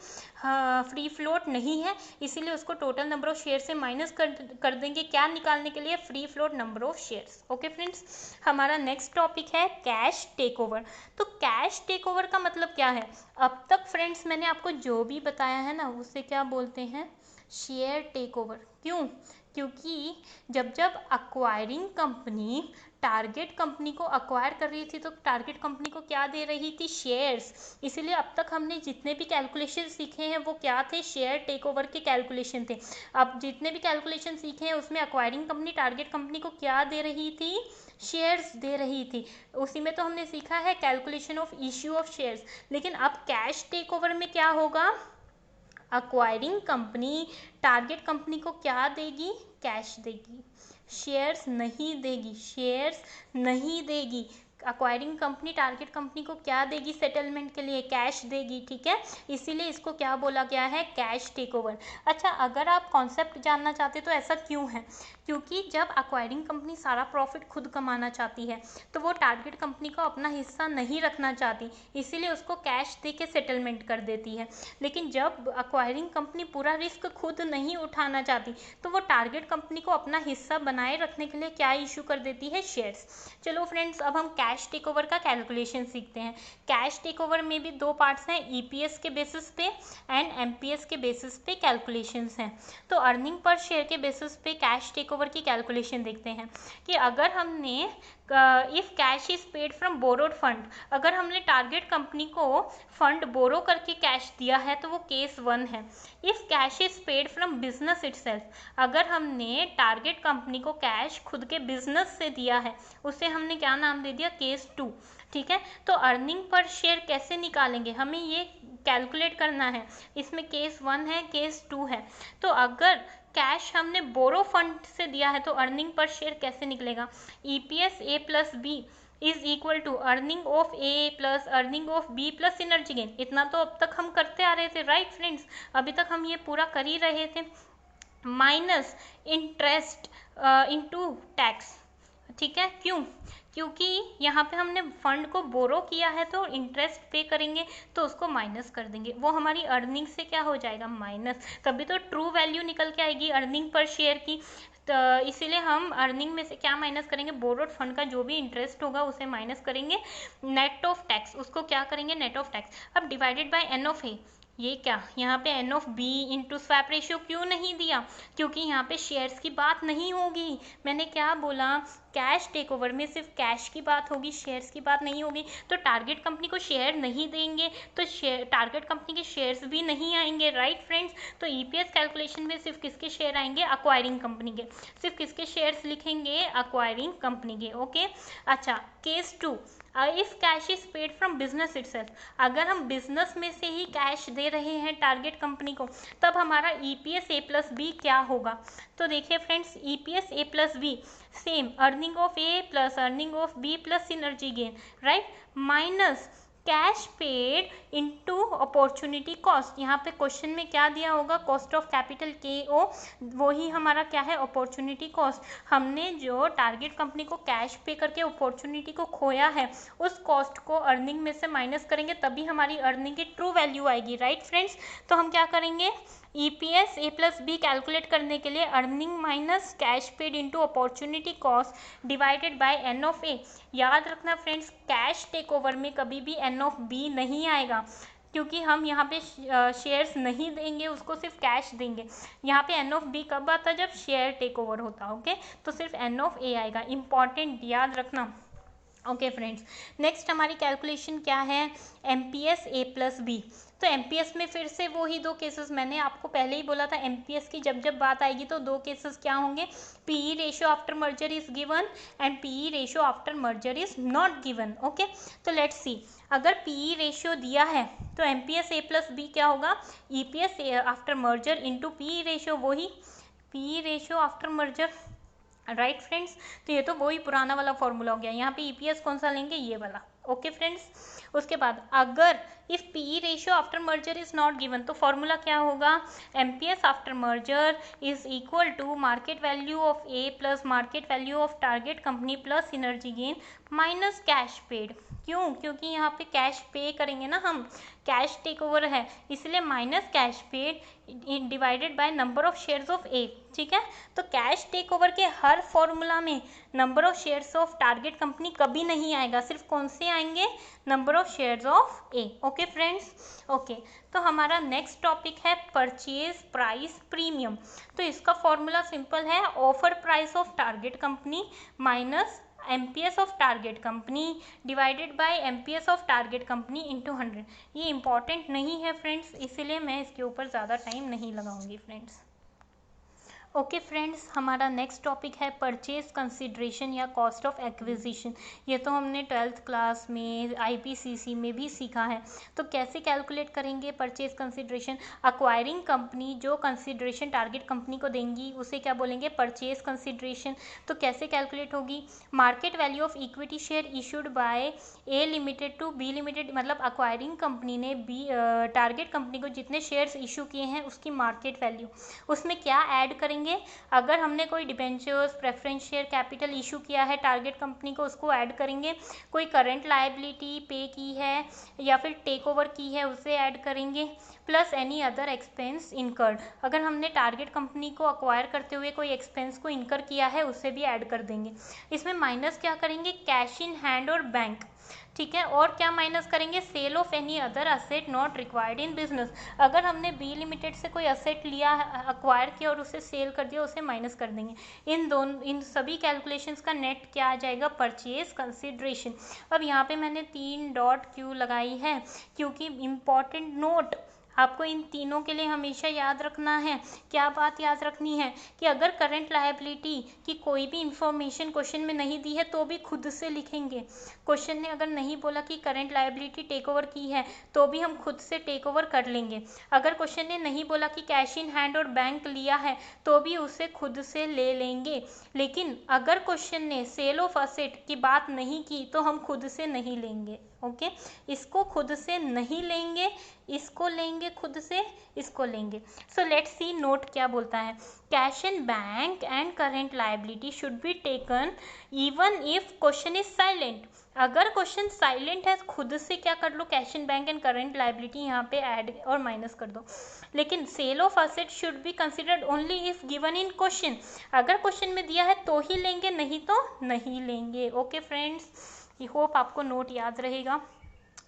free float नहीं है, इसीलिए उसको टोटल नंबर ऑफ शेयर से माइनस कर देंगे। क्या निकालने के लिए? Free float number of shares. Okay friends, हमारा नेक्स्ट टॉपिक है कैश टेक ओवर। तो कैश टेक ओवर का मतलब क्या है? अब तक फ्रेंड्स मैंने आपको जो भी बताया है ना उसे क्या बोलते हैं? Share takeover. क्यों? क्योंकि जब जब अक्वायरिंग कंपनी टारगेट कंपनी को अक्वायर कर रही थी तो टारगेट कंपनी को क्या दे रही थी? शेयर्स। इसीलिए अब तक हमने जितने भी कैलकुलेशन सीखे हैं वो क्या थे? शेयर टेक ओवर के कैलकुलेशन थे। अब जितने भी कैलकुलेशन सीखे हैं उसमें अक्वायरिंग कंपनी टारगेट कंपनी को क्या दे रही थी? शेयर्स दे रही थी। उसी में तो हमने सीखा है calculation of issue of shares. लेकिन अब कैश टेक ओवर में क्या होगा? अक्वायरिंग कंपनी टारगेट कंपनी को क्या देगी? कैश देगी, शेयर्स नहीं देगी। शेयर्स नहीं देगी। अक्वायरिंग कंपनी टारगेट कंपनी को क्या देगी सेटलमेंट के लिए? कैश देगी। ठीक है, इसीलिए इसको क्या बोला गया है? Cash take over. अच्छा, अगर आप कॉन्सेप्ट जानना चाहते तो ऐसा क्यों है? क्योंकि जब अक्वायरिंग कंपनी सारा प्रॉफिट खुद कमाना चाहती है तो वो टारगेट कंपनी को अपना हिस्सा नहीं रखना चाहती, इसीलिए उसको कैश दे के सेटलमेंट कर देती है। लेकिन जब अक्वायरिंग कंपनी पूरा रिस्क खुद नहीं उठाना चाहती तो वो टारगेट कंपनी को अपना हिस्सा बनाए रखने के लिए क्या इशू कर देती है? शेयर्स। चलो फ्रेंड्स, अब हम कैश टेक ओवर का कैलकुलेशन सीखते हैं। कैश टेक ओवर में भी दो पार्ट्स हैं, ईपीएस के बेसिस पे एंड एमपीएस के बेसिस पे कैलकुलेशंस हैं। तो अर्निंग पर शेयर के बेसिस पे कैश टेक ओवर की कैलकुलेशन देखते हैं कि अगर हमने if cash is paid from borrowed fund, अगर हमने टारगेट कंपनी को फंड बोरो करके कैश दिया है तो वो केस 1 है। If cash is paid from business itself, अगर हमने टारगेट कंपनी को कैश खुद के बिजनेस से दिया है उसे हमने क्या नाम दे दिया, केस 2। ठीक है, तो अर्निंग पर शेयर कैसे निकालेंगे, हमें ये कैलकुलेट करना है। इसमें केस 1 है, केस 2 है। तो अगर कैश हमने बोरो फंड से दिया है तो अर्निंग पर शेयर कैसे निकलेगा, EPS A plus B is equal to earning of A plus earning of B plus synergy gain. इतना तो अब तक हम करते आ रहे थे, राइट फ्रेंड्स, अभी तक हम ये पूरा कर ही रहे थे। Minus interest into tax. ठीक है, क्यों, क्योंकि यहाँ पे हमने फंड को बोरो किया है तो इंटरेस्ट पे करेंगे तो उसको माइनस कर देंगे, वो हमारी अर्निंग से क्या हो जाएगा, माइनस, तभी तो ट्रू वैल्यू निकल के आएगी अर्निंग पर शेयर की। तो इसीलिए हम अर्निंग में से क्या माइनस करेंगे, बोरोड फंड का जो भी इंटरेस्ट होगा उसे माइनस करेंगे, नेट ऑफ टैक्स, उसको क्या करेंगे, नेट ऑफ टैक्स। अब divided by N of A, ये क्या, यहाँ पे N of B into swap ratio क्यों नहीं दिया, क्योंकि यहाँ पे शेयर्स की बात नहीं होगी। मैंने क्या बोला, कैश टेक ओवर में सिर्फ कैश की बात होगी, शेयर्स की बात नहीं होगी। तो टारगेट कंपनी को शेयर नहीं देंगे तो टारगेट कंपनी के शेयर्स भी नहीं आएंगे, राइट फ्रेंड्स। तो ईपीएस कैलकुलेशन में सिर्फ किसके शेयर आएंगे, अक्वायरिंग कंपनी के, सिर्फ किसके शेयर्स लिखेंगे, अक्वायरिंग कंपनी के। ओके, अच्छा, case 2, if cash is paid from business itself, अगर हम बिजनेस में से ही कैश दे रहे हैं टारगेट कंपनी को तब हमारा ईपीएस ए प्लस बी क्या होगा। तो देखिए friends, EPS A plus B same earning of A plus earning of B plus synergy gain, right, minus cash paid into opportunity cost. यहाँ पे क्वेश्चन में क्या दिया होगा, कॉस्ट ऑफ कैपिटल KO, वही हमारा क्या है, अपॉर्चुनिटी कॉस्ट। हमने जो टारगेट कंपनी को कैश पे करके अपॉर्चुनिटी को खोया है उस कॉस्ट को अर्निंग में से माइनस करेंगे तभी हमारी अर्निंग की ट्रू वैल्यू आएगी, राइट फ्रेंड्स। तो हम क्या करेंगे, EPS A plus B calculate करने के लिए earning minus cash paid into opportunity cost divided by N of A. याद रखना फ्रेंड्स, कैश टेक ओवर में कभी भी एन ऑफ बी नहीं आएगा क्योंकि हम यहाँ पे शेयर्स नहीं देंगे, उसको सिर्फ कैश देंगे। यहाँ पे एन ऑफ बी कब आता है, जब शेयर टेक ओवर होता है। ओके, तो सिर्फ एन ऑफ ए आएगा, इंपॉर्टेंट, याद रखना। ओके फ्रेंड्स, नेक्स्ट हमारी कैलकुलेशन क्या है, एमपीएस ए प्लस बी। तो एमपीएस में फिर से वो ही दो केसेस, मैंने आपको पहले ही बोला था एमपीएस की जब जब बात आएगी तो दो केसेस क्या होंगे, PE ratio after merger is given and PE ratio after merger is not given. Okay, तो लेट्स सी, अगर पीई रेशियो दिया है तो एमपीएस ए प्लस बी क्या होगा, EPS after merger into PE ratio, वही PE ratio after merger, right friends. तो ये तो वही पुराना वाला फॉर्मूला हो गया, यहाँ पे ईपीएस कौन सा लेंगे, ये वाला। ओके फ्रेंड्स, उसके बाद अगर if PE ratio after merger is not given तो फॉर्मूला क्या होगा, MPS after merger is equal to market value of A plus market value of target company plus synergy gain minus cash paid. क्यों, क्योंकि यहाँ पे कैश पे करेंगे ना हम, कैश टेक ओवर है इसलिए minus cash paid divided by number of shares of A. ठीक है, तो कैश टेक ओवर के हर फॉर्मूला में number of shares of target company कभी नहीं आएगा, सिर्फ कौन से आएंगे, number of shares of A. Okay friends, okay, तो हमारा नेक्स्ट टॉपिक है परचेज प्राइस प्रीमियम। तो इसका फॉर्मूला सिंपल है, offer price of target company minus MPS of target company divided bye MPS of target company into 100। ये इंपॉर्टेंट नहीं है फ्रेंड्स, इसीलिए मैं इसके ऊपर ज़्यादा टाइम नहीं लगाऊंगी फ्रेंड्स। ओके फ्रेंड्स, हमारा नेक्स्ट टॉपिक है परचेज कंसिड्रेशन या कॉस्ट ऑफ एक्विजिशन। ये तो हमने 12th क्लास में आईपीसीसी में भी सीखा है। तो कैसे कैलकुलेट करेंगे परचेज कंसिड्रेशन, अक्वायरिंग कंपनी जो कंसिड्रेशन टारगेट कंपनी को देंगी उसे क्या बोलेंगे, परचेज कंसिड्रेशन। तो कैसे कैलकुलेट होगी, market value of equity share issued by A limited to B limited, मतलब अक्वायरिंग कंपनी ने बी टारगेट कंपनी को जितने शेयर्स इशू किए हैं उसकी मार्केट वैल्यू, उसमें क्या ऐड करेंगे, करेंगे? अगर हमने कोई debentures, preference share capital issue किया है टारगेट कंपनी को, उसको ऐड करेंगे। कोई करंट लायबिलिटी पे की है या फिर टेक ओवर की है, उसे ऐड करेंगे। Plus any other expense incurred, अगर हमने टारगेट कंपनी को अक्वायर करते हुए कोई एक्सपेंस को इनकर किया है, उसे भी ऐड कर देंगे। इसमें माइनस क्या करेंगे? कैश इन हैंड और बैंक, ठीक है। और क्या माइनस करेंगे? Sale of any other asset not required in business, अगर हमने बी लिमिटेड से कोई असेट लिया, अक्वायर किया और उसे सेल कर दिया, उसे माइनस कर देंगे। इन सभी कैलकुलेशंस का नेट क्या आ जाएगा? Purchase consideration. अब यहाँ पे मैंने 3 डॉट क्यों लगाई है? क्योंकि इम्पॉर्टेंट नोट आपको इन तीनों के लिए हमेशा याद रखना है। क्या बात याद रखनी है? कि अगर करंट लायबिलिटी की कोई भी इंफॉर्मेशन क्वेश्चन में नहीं दी है तो भी खुद से लिखेंगे। क्वेश्चन ने अगर नहीं बोला कि करंट लायबिलिटी टेक ओवर की है तो भी हम खुद से टेक ओवर कर लेंगे। अगर क्वेश्चन ने नहीं बोला कि कैश इन हैंड और बैंक लिया है तो भी उसे खुद से ले लेंगे। लेकिन अगर क्वेश्चन ने सेल ऑफ असेट की बात नहीं की तो हम खुद से नहीं लेंगे। ओके, इसको खुद से नहीं लेंगे, इसको लेंगे खुद से, इसको लेंगे। सो लेट्स सी नोट क्या बोलता है। Cash in bank and current liability should be taken even if question is silent, अगर क्वेश्चन साइलेंट है खुद से क्या कर लो? Cash in bank and current liability यहाँ पे ऐड और माइनस कर दो। लेकिन sale of asset should be considered only if given in question, अगर क्वेश्चन में दिया है तो ही लेंगे, नहीं तो नहीं लेंगे। ओके फ्रेंड्स, आई होप आपको नोट याद रहेगा।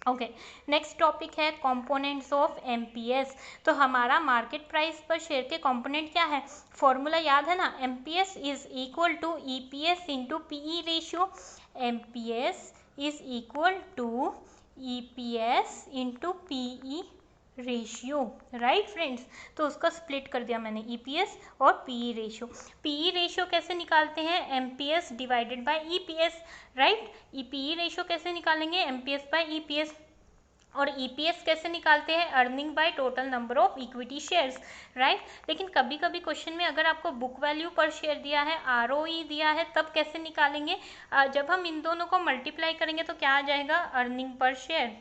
ओके, नेक्स्ट टॉपिक है कंपोनेंट्स ऑफ एमपीएस। तो हमारा मार्केट प्राइस पर शेयर के कंपोनेंट क्या है? फॉर्मूला याद है ना? MPS is equal to EPS into PE ratio, MPS is equal to EPS into PE ratio, right friends. तो उसका स्प्लिट कर दिया मैंने, ईपीएस और पीई रेशियो। पीई रेशियो कैसे निकालते हैं? MPS divided by EPS, right. PE ratio कैसे निकालेंगे? MPS by EPS. और ईपीएस कैसे निकालते हैं? Earning by total number of equity shares, right. लेकिन कभी कभी क्वेश्चन में अगर आपको बुक वैल्यू पर शेयर दिया है, आरओई दिया है, तब कैसे निकालेंगे? जब हम इन दोनों को मल्टीप्लाई करेंगे तो क्या आ जाएगा? Earning per share,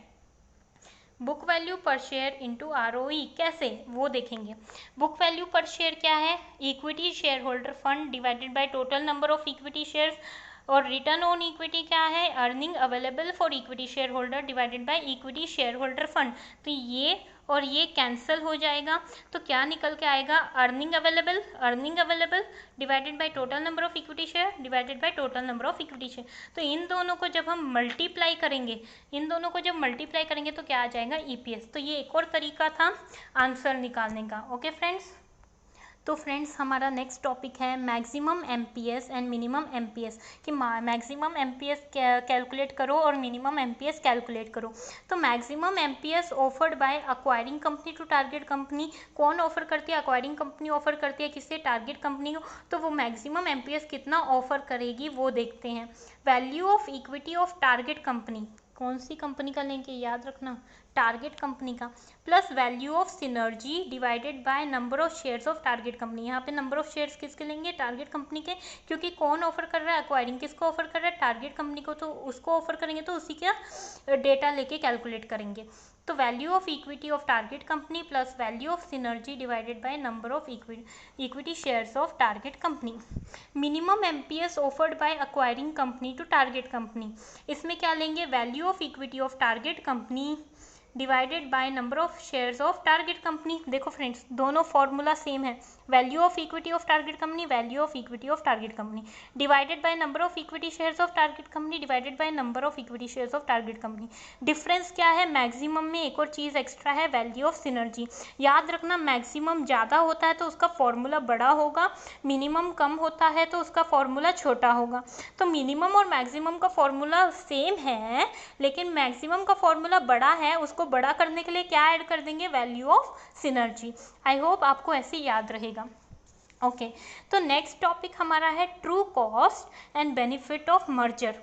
book value per share into ROE. कैसे, वो देखेंगे। बुक वैल्यू पर शेयर क्या है? Equity share holder fund divided by total number of equity shares. और रिटर्न ऑन इक्विटी क्या है? Earning available for equity share holder divided by equity share holder fund. तो ये और ये कैंसिल हो जाएगा, तो क्या निकल के आएगा? Earning available divided by total number of equity share divided by total number of equity share. तो इन दोनों को जब हम मल्टीप्लाई करेंगे, तो क्या आ जाएगा? ईपीएस। तो ये एक और तरीका था आंसर निकालने का। ओके फ्रेंड्स, तो फ्रेंड्स हमारा नेक्स्ट टॉपिक है maximum MPS and minimum MPS, कि मैक्सिमम एमपीएस कैलकुलेट करो और मिनिमम एमपीएस कैलकुलेट करो। तो maximum MPS offered by acquiring company to target company, कौन ऑफर करती है? अक्वायरिंग कंपनी ऑफर करती है किससे? टारगेट कंपनी को। तो वो मैक्सिमम एमपीएस कितना ऑफर करेगी वो देखते हैं। Value of equity of target company, कौन सी कंपनी का लेंगे याद रखना? टारगेट कंपनी का। Plus value of synergy divided by number of shares of target company, यहाँ पे नंबर ऑफ शेयर्स किसके लेंगे? टारगेट कंपनी के, क्योंकि कौन ऑफर कर रहा है? अक्वायरिंग किसको ऑफर कर रहा है? टारगेट कंपनी को। तो उसको ऑफर करेंगे तो उसी का डेटा लेके कैलकुलेट करेंगे। तो value of equity of target company plus value of synergy divided by number of equity shares of target company. Minimum MPS offered by acquiring company to target company, इसमें क्या लेंगे? Value of equity of target company divided by number of shares of target company. देखो फ्रेंड्स, दोनों फॉर्मूला सेम है। Value of equity of target company, value of equity of target company divided by number of equity shares of target company divided by number of equity shares of target company. Difference क्या है? मैक्सिमम में एक और चीज़ एक्स्ट्रा है, वैल्यू ऑफ सिनर्जी। याद रखना, मैक्सिमम ज़्यादा होता है तो उसका फॉर्मूला बड़ा होगा, मिनिमम कम होता है तो उसका फॉर्मूला छोटा होगा। तो मिनिमम और मैक्सिमम का फॉर्मूला सेम है, लेकिन मैक्सिमम का फॉर्मूला बड़ा है, उसको बड़ा करने के लिए क्या ऐड कर देंगे? Value of synergy. I hope आपको ऐसे याद रहेगा। ओके, तो नेक्स्ट टॉपिक हमारा है true cost and benefit of merger.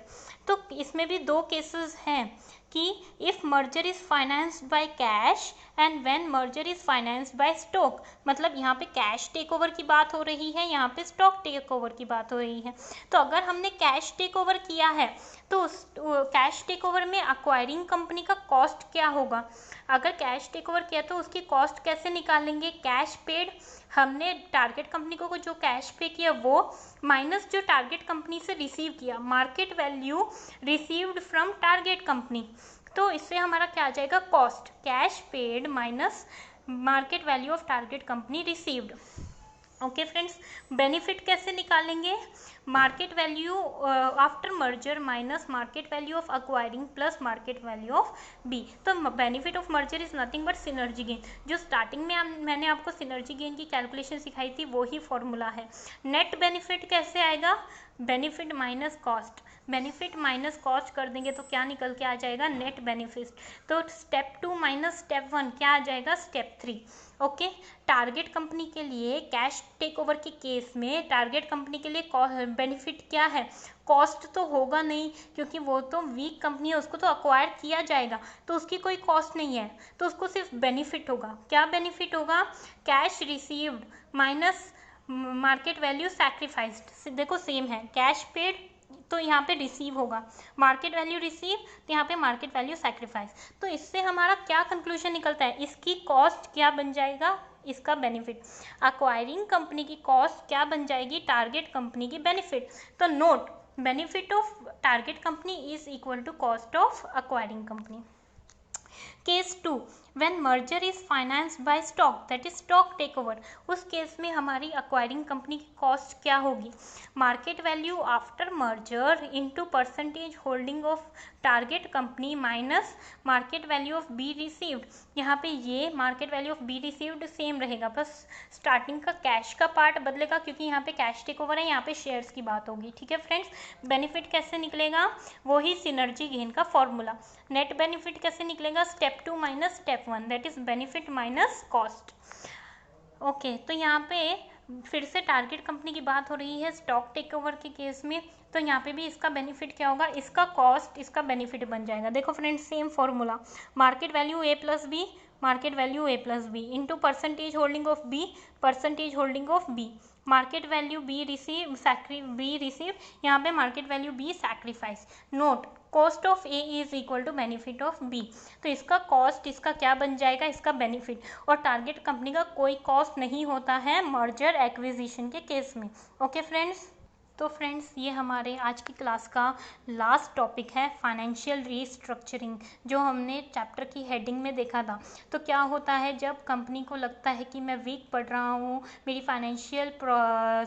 तो इसमें भी दो केसेस हैं कि if merger is financed by cash and when merger is financed by stock, मतलब यहाँ पे कैश टेक ओवर की बात हो रही है, यहाँ पे स्टॉक टेक ओवर की बात हो रही है। तो अगर हमने कैश टेक ओवर किया है तो कैश टेक ओवर में अक्वायरिंग कंपनी का कॉस्ट क्या होगा? अगर कैश टेक ओवर किया तो उसकी कॉस्ट कैसे निकालेंगे? कैश पेड, हमने टारगेट कंपनी को जो कैश पे किया वो माइनस जो टारगेट कंपनी से रिसीव किया, market value received from target company. तो इससे हमारा क्या आ जाएगा? Cost, cash paid minus market value of target company received. Okay friends, benefit कैसे निकालेंगे? Market value after merger minus market value of acquiring plus market value of B. तो benefit of merger is nothing but synergy gain. जो स्टार्टिंग में मैंने आपको सिनर्जी गेन की कैलकुलेशन सिखाई थी वो ही फॉर्मूला है। नेट बेनिफिट कैसे आएगा? Benefit minus cost, benefit minus cost कर देंगे तो क्या निकल के आ जाएगा? Net benefit. तो स्टेप 2 माइनस स्टेप 1 क्या आ जाएगा? स्टेप 3। ओके, टारगेट कंपनी के लिए कैश टेक ओवर के केस में टारगेट कंपनी के लिए बेनिफिट क्या है? कॉस्ट तो होगा नहीं, क्योंकि वो तो वीक कंपनी है, उसको तो अक्वायर किया जाएगा, तो उसकी कोई कॉस्ट नहीं है, तो उसको सिर्फ बेनिफिट होगा। क्या बेनिफिट होगा? Cash received minus market value sacrificed. देखो सेम है, कैश पेड तो यहाँ पे रिसीव होगा, मार्केट वैल्यू रिसीव तो यहाँ पे मार्केट वैल्यू सैक्रिफाइस। तो इससे हमारा क्या कंक्लूजन निकलता है? इसकी कॉस्ट क्या बन जाएगा? इसका बेनिफिट। अक्वायरिंग कंपनी की कॉस्ट क्या बन जाएगी? टारगेट कंपनी की बेनिफिट। तो note, benefit of target company is equal to cost of acquiring company. Case 2, when merger is financed by stock, that is stock takeover. उस केस में हमारी अक्वायरिंग कंपनी की कॉस्ट क्या होगी? Market value after merger into percentage holding of target company minus market value of B received. यहाँ पे ये market value of B received same रहेगा, बस स्टार्टिंग का कैश का पार्ट बदलेगा, क्योंकि यहाँ पे कैश टेक ओवर है, यहाँ पे शेयर्स की बात होगी। ठीक है फ्रेंड्स, बेनिफिट कैसे निकलेगा? वही सिनर्जी गेन का फॉर्मूला। नेट बेनिफिट कैसे निकलेगा? Step 2 minus step 1, that is benefit minus cost. Okay, तो यहाँ पे फिर से टारगेट कंपनी की बात हो रही है स्टॉक टेक ओवर के केस में, तो यहाँ पे भी इसका बेनिफिट क्या होगा? इसका कॉस्ट इसका बेनिफिट बन जाएगा। देखो friends, same formula, market value A plus B, market value A plus B into percentage holding of B, percentage holding of B, market value B receive B receive, यहाँ पे market value B sacrifice. Note, cost of A is equal to benefit of B. तो इसका कॉस्ट इसका क्या बन जाएगा? इसका बेनिफिट। और टारगेट कंपनी का कोई कॉस्ट नहीं होता है मर्जर एक्विजिशन के केस में। ओके फ्रेंड्स, तो फ्रेंड्स ये हमारे आज की क्लास का लास्ट टॉपिक है, फाइनेंशियल रीस्ट्रक्चरिंग, जो हमने चैप्टर की हेडिंग में देखा था। तो क्या होता है जब कंपनी को लगता है कि मैं वीक पड़ रहा हूँ, मेरी फाइनेंशियल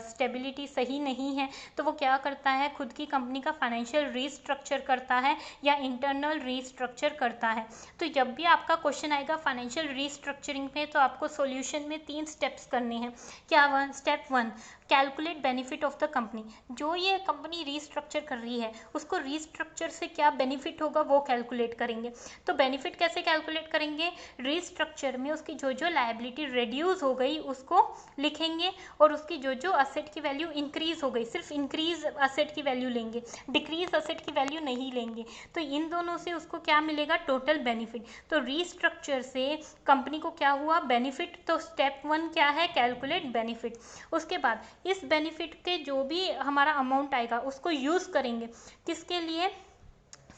स्टेबिलिटी सही नहीं है, तो वो क्या करता है? खुद की कंपनी का फाइनेंशियल रीस्ट्रक्चर करता है या इंटरनल रीस्ट्रक्चर करता है। तो जब भी आपका क्वेश्चन आएगा फाइनेंशियल रीस्ट्रक्चरिंग में, तो आपको सॉल्यूशन में 3 स्टेप्स करने हैं। क्या? Step 1, calculate benefit of the company. जो ये कंपनी रीस्ट्रक्चर कर रही है उसको रीस्ट्रक्चर से क्या बेनिफिट होगा वो कैलकुलेट करेंगे। तो बेनिफिट कैसे कैलकुलेट करेंगे? रीस्ट्रक्चर में उसकी जो जो लायबिलिटी रिड्यूस हो गई उसको लिखेंगे, और उसकी जो जो असेट की वैल्यू इंक्रीज हो गई, सिर्फ इंक्रीज असेट की वैल्यू लेंगे, डिक्रीज असेट की वैल्यू नहीं लेंगे। तो इन दोनों से उसको क्या मिलेगा? Total benefit. तो रीस्ट्रक्चर से कंपनी को क्या हुआ? बेनिफिट। तो स्टेप 1 क्या है? Calculate benefit. उसके बाद इस बेनिफिट के जो भी हमारा अमाउंट आएगा उसको यूज़ करेंगे किसके लिए?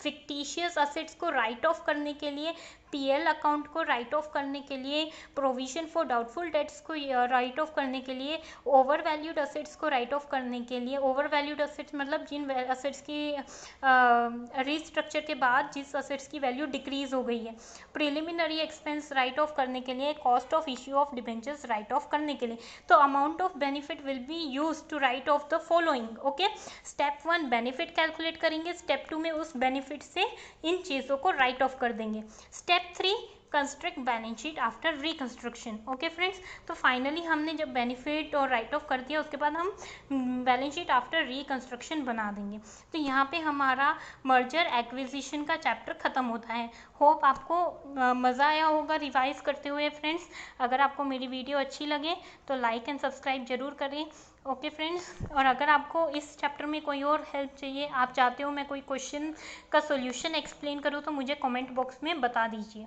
फिक्टिशियस असेट्स को राइट ऑफ करने के लिए, पीएल अकाउंट को राइट ऑफ करने के लिए, प्रोविजन फॉर डाउटफुल डेट्स को राइट ऑफ करने के लिए, ओवर वैल्यूड असेट्स को राइट ऑफ करने के लिए। ओवर वैल्यूड असेट्स मतलब जिन असेट्स की रीस्ट्रक्चर के बाद जिस असेट्स की वैल्यू डिक्रीज हो गई है। प्रिलिमिनरी एक्सपेंस राइट ऑफ करने के लिए, cost of issue of debentures write off करने के लिए। तो amount of benefit will be use to write off the following. Okay, step 1 benefit calculate करेंगे, स्टेप 2 में उस बेनिफिट से इन चीज़ों को राइट ऑफ कर देंगे। Step 3 construct balance sheet after reconstruction. Okay friends, तो फाइनली हमने जब बेनिफिट और राइट ऑफ कर दिया उसके बाद हम बैलेंस शीट आफ्टर रिकंस्ट्रक्शन बना देंगे। तो यहाँ पे हमारा मर्जर एक्विजिशन का चैप्टर ख़त्म होता है। होप आपको मज़ा आया होगा रिवाइज करते हुए फ्रेंड्स। अगर आपको मेरी वीडियो अच्छी लगे तो लाइक एंड सब्सक्राइब जरूर करें। ओके फ्रेंड्स, और अगर आपको इस चैप्टर में कोई और हेल्प चाहिए, आप चाहते हो मैं कोई क्वेश्चन का सॉल्यूशन एक्सप्लेन करूँ, तो मुझे कमेंट बॉक्स में बता दीजिए।